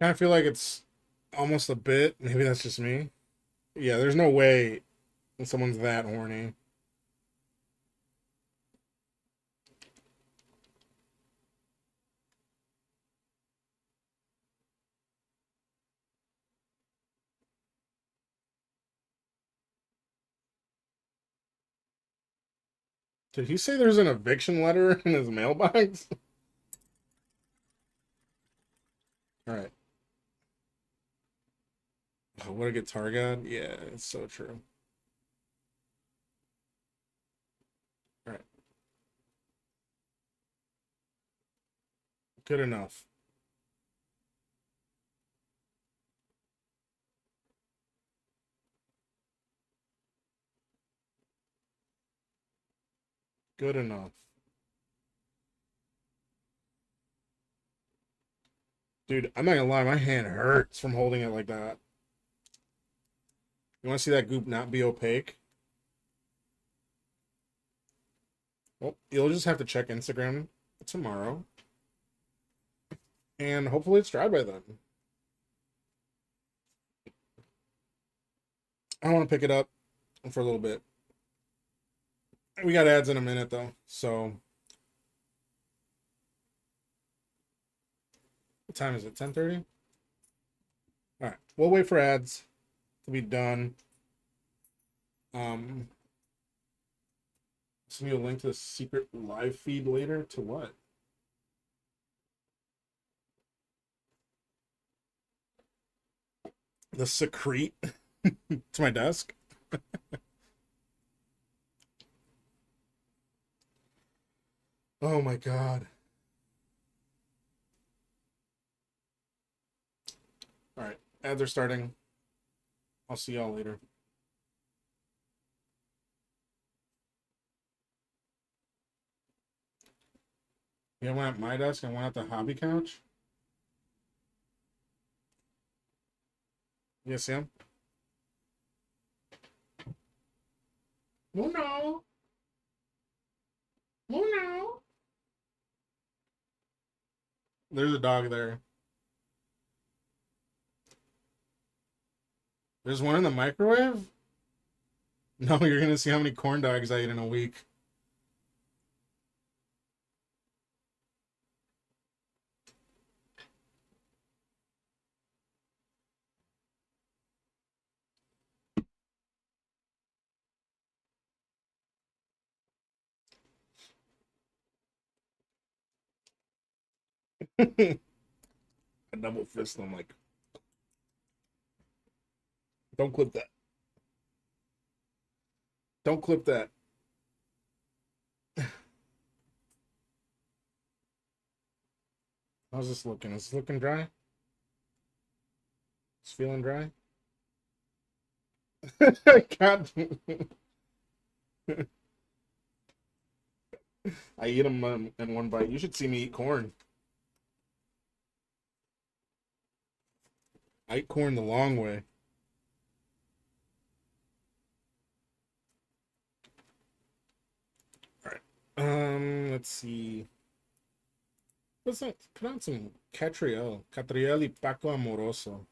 I feel like it's almost a bit. Maybe that's just me. Yeah, there's no way someone's that horny. Did he say there's an eviction letter in his mailbox? All right. Oh, what a guitar god. Yeah, it's so true. All right. Good enough. Good enough. Dude, I'm not gonna lie, my hand hurts from holding it like that. You want to see that goop not be opaque? Well, you'll just have to check Instagram tomorrow. And hopefully it's dry by then. I want to pick it up for a little bit. We got ads in a minute though. So what time is it? 10:30? Alright. We'll wait for ads to be done. Send me a link to the secret live feed later. To what? The secrete to my desk. Oh my god. Alright. Ads are starting. I'll see y'all later. Yeah, one at my desk and one at the hobby couch. You see him? Oh no. Oh no. There's a dog there. There's one in the microwave? No, you're gonna see how many corn dogs I ate in a week. A double fist. I'm like, don't clip that. Don't clip that. How's this looking? Is this looking dry? It's feeling dry? God. I eat them in one bite. You should see me eat corn. I eat corn the long way. All right. Let's see. What's that? Put on some Catriel. Catriel y Paco Amoroso.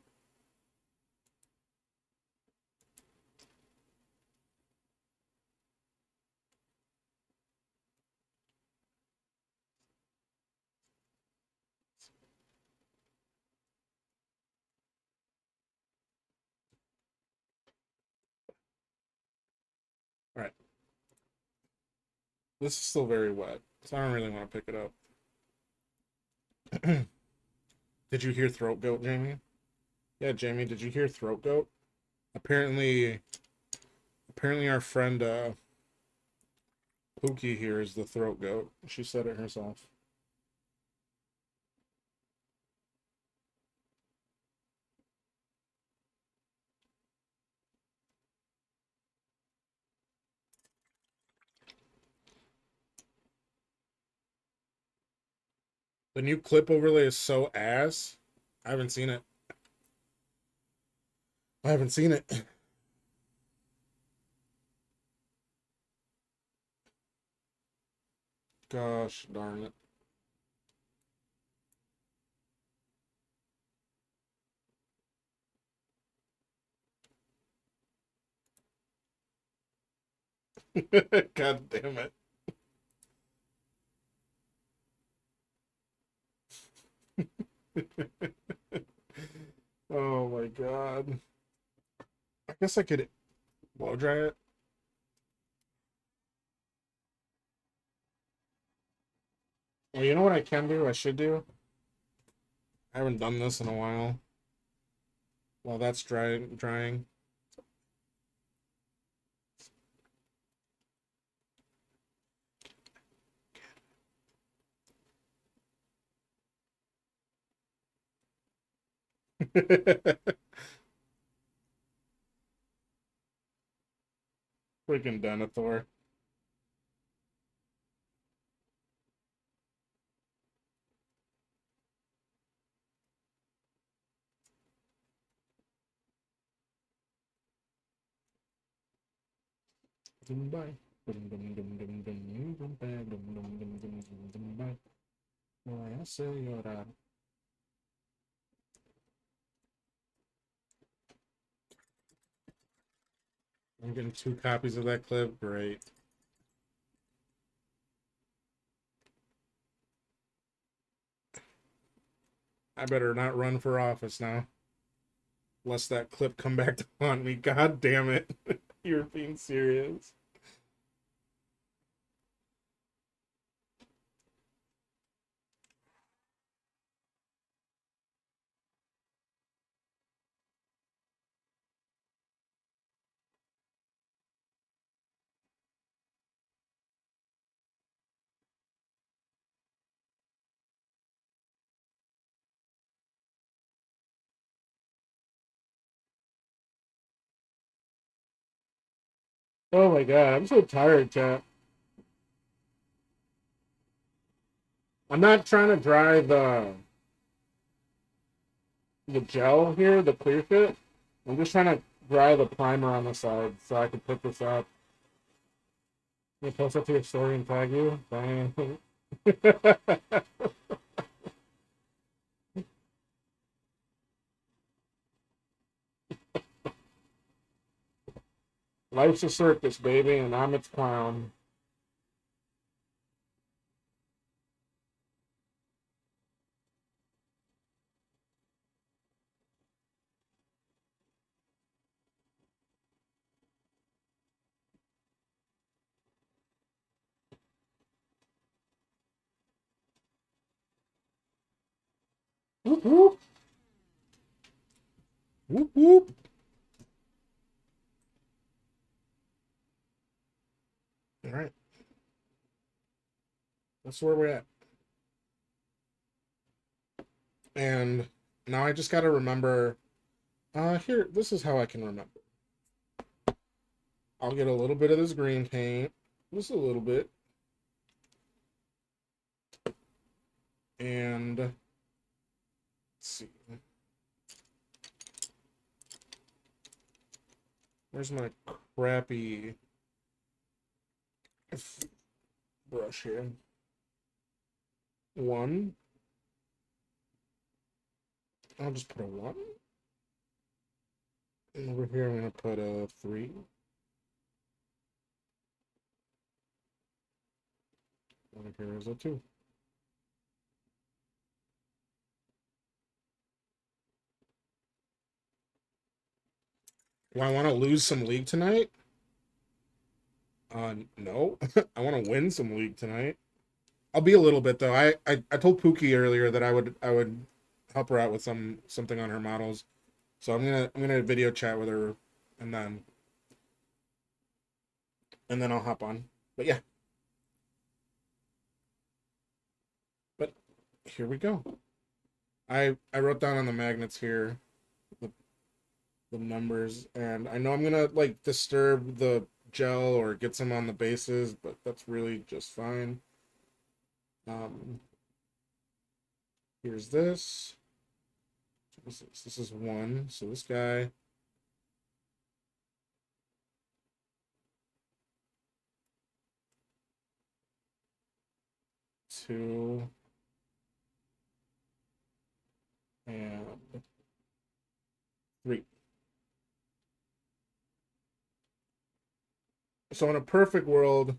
All right. This is still very wet, so I don't really want to pick it up. Did you hear throat goat, Jamie? Yeah, Jamie, did you hear throat goat? Apparently, our friend Pookie here is the throat goat. She said it herself. The new clip overlay is so ass. I haven't seen it. I haven't seen it. Gosh darn it. God damn it. Oh my god. I guess I could blow dry it. Well, you know what I can do? I should do? I haven't done this in a while. While that's drying. Freaking Denethor. Voy a hacer llorar. I'm getting 2 copies of that clip. Great. I better not run for office now. Lest that clip come back to haunt me. God damn it. You're being serious. Oh my god, I'm so tired, chat. I'm not trying to dry the gel here, the clear fit. I'm just trying to dry the primer on the side so I can put this up. You post it to your story and tag you? Dang. Life's a circus, baby, and I'm its clown. Whoop whoop. Whoop whoop. All right. That's where we're at. And now I just got to remember. Here, this is how I can remember. I'll get a little bit of this green paint, just a little bit, and let's see. Where's my crappy brush here? One. I'll just put a one. And over here, I'm gonna put a 3. Over here is a 2. Do I want to lose some league tonight? No. I want to win some league tonight. I'll be a little bit though. I told Pookie earlier that I would help her out with something on her models. So I'm gonna video chat with her and then I'll hop on. But yeah. But here we go. I wrote down on the magnets here the the numbers, and I know I'm gonna like disturb the gel or get some on the bases, but that's really just fine. Um, here's this. This is 1. So this guy, 2, and 3. So in a perfect world,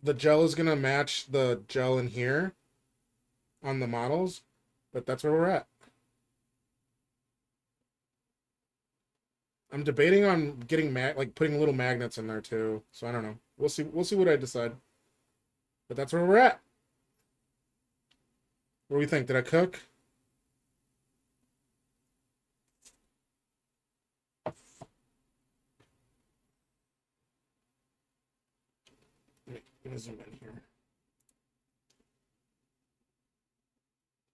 the gel is gonna match the gel in here on the models, but that's where we're at. I'm debating on getting like putting little magnets in there too. So I don't know. We'll see. We'll see what I decide. But that's where we're at. What do we think? Did I cook? Let me zoom in here.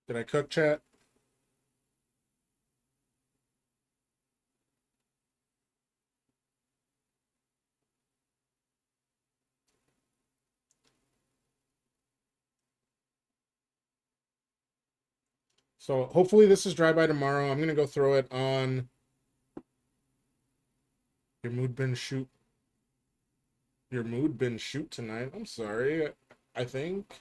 Did I cook, chat? So hopefully this is dry by tomorrow. I'm gonna go throw it on your mood bin shoot. Your mood bin shoot tonight. I'm sorry. I think.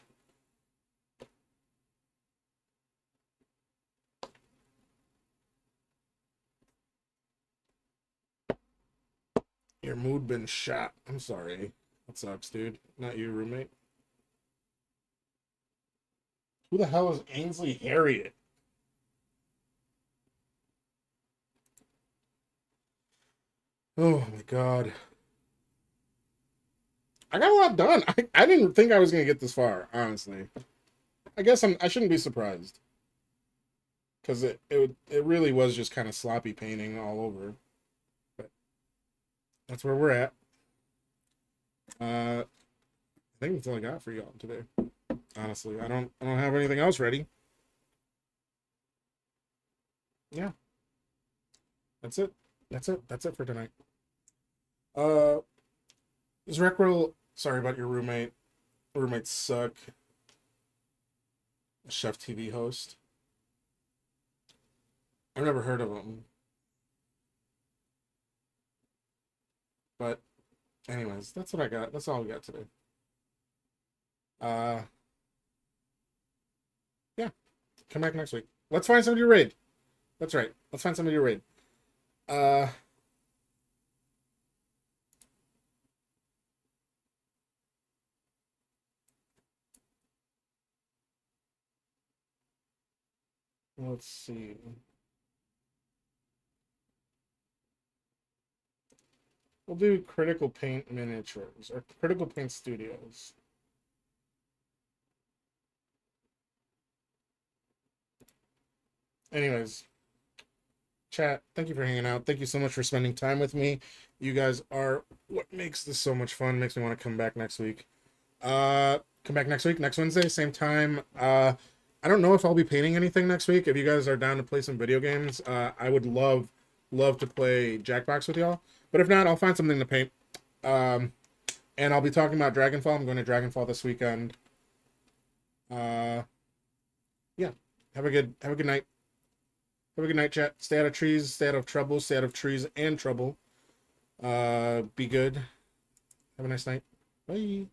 Your mood been shot. I'm sorry. That sucks, dude. Not you, roommate. Who the hell is Ainsley Harriet? Oh my god. I got a lot done. I didn't think I was gonna get this far, honestly. I guess I shouldn't be surprised. Because it really was just kind of sloppy painting all over. But that's where we're at. I think that's all I got for y'all today. Honestly, I don't have anything else ready. Yeah. That's it. That's it. That's it for tonight. Is Reckroll, sorry about your roommate. Roommates suck. Chef TV host. I've never heard of him. But anyways, that's what I got. That's all we got today. Uh yeah. Come back next week. Let's find somebody to raid. That's right. Let's find somebody to raid. Uh let's see. We'll do Critical Paint Miniatures or Critical Paint Studios. Anyways, chat, thank you for hanging out. Thank you so much for spending time with me. You guys are what makes this so much fun. Makes me want to come back next week. Come back next week, next Wednesday, same time. I don't know if I'll be painting anything next week. If you guys are down to play some video games, I would love to play Jackbox with y'all. But if not, I'll find something to paint. And I'll be talking about Dragonfall. I'm going to Dragonfall this weekend. Yeah. Have a good night. Have a good night, chat. Stay out of trees, stay out of trouble, stay out of trees and trouble. Be good. Have a nice night. Bye.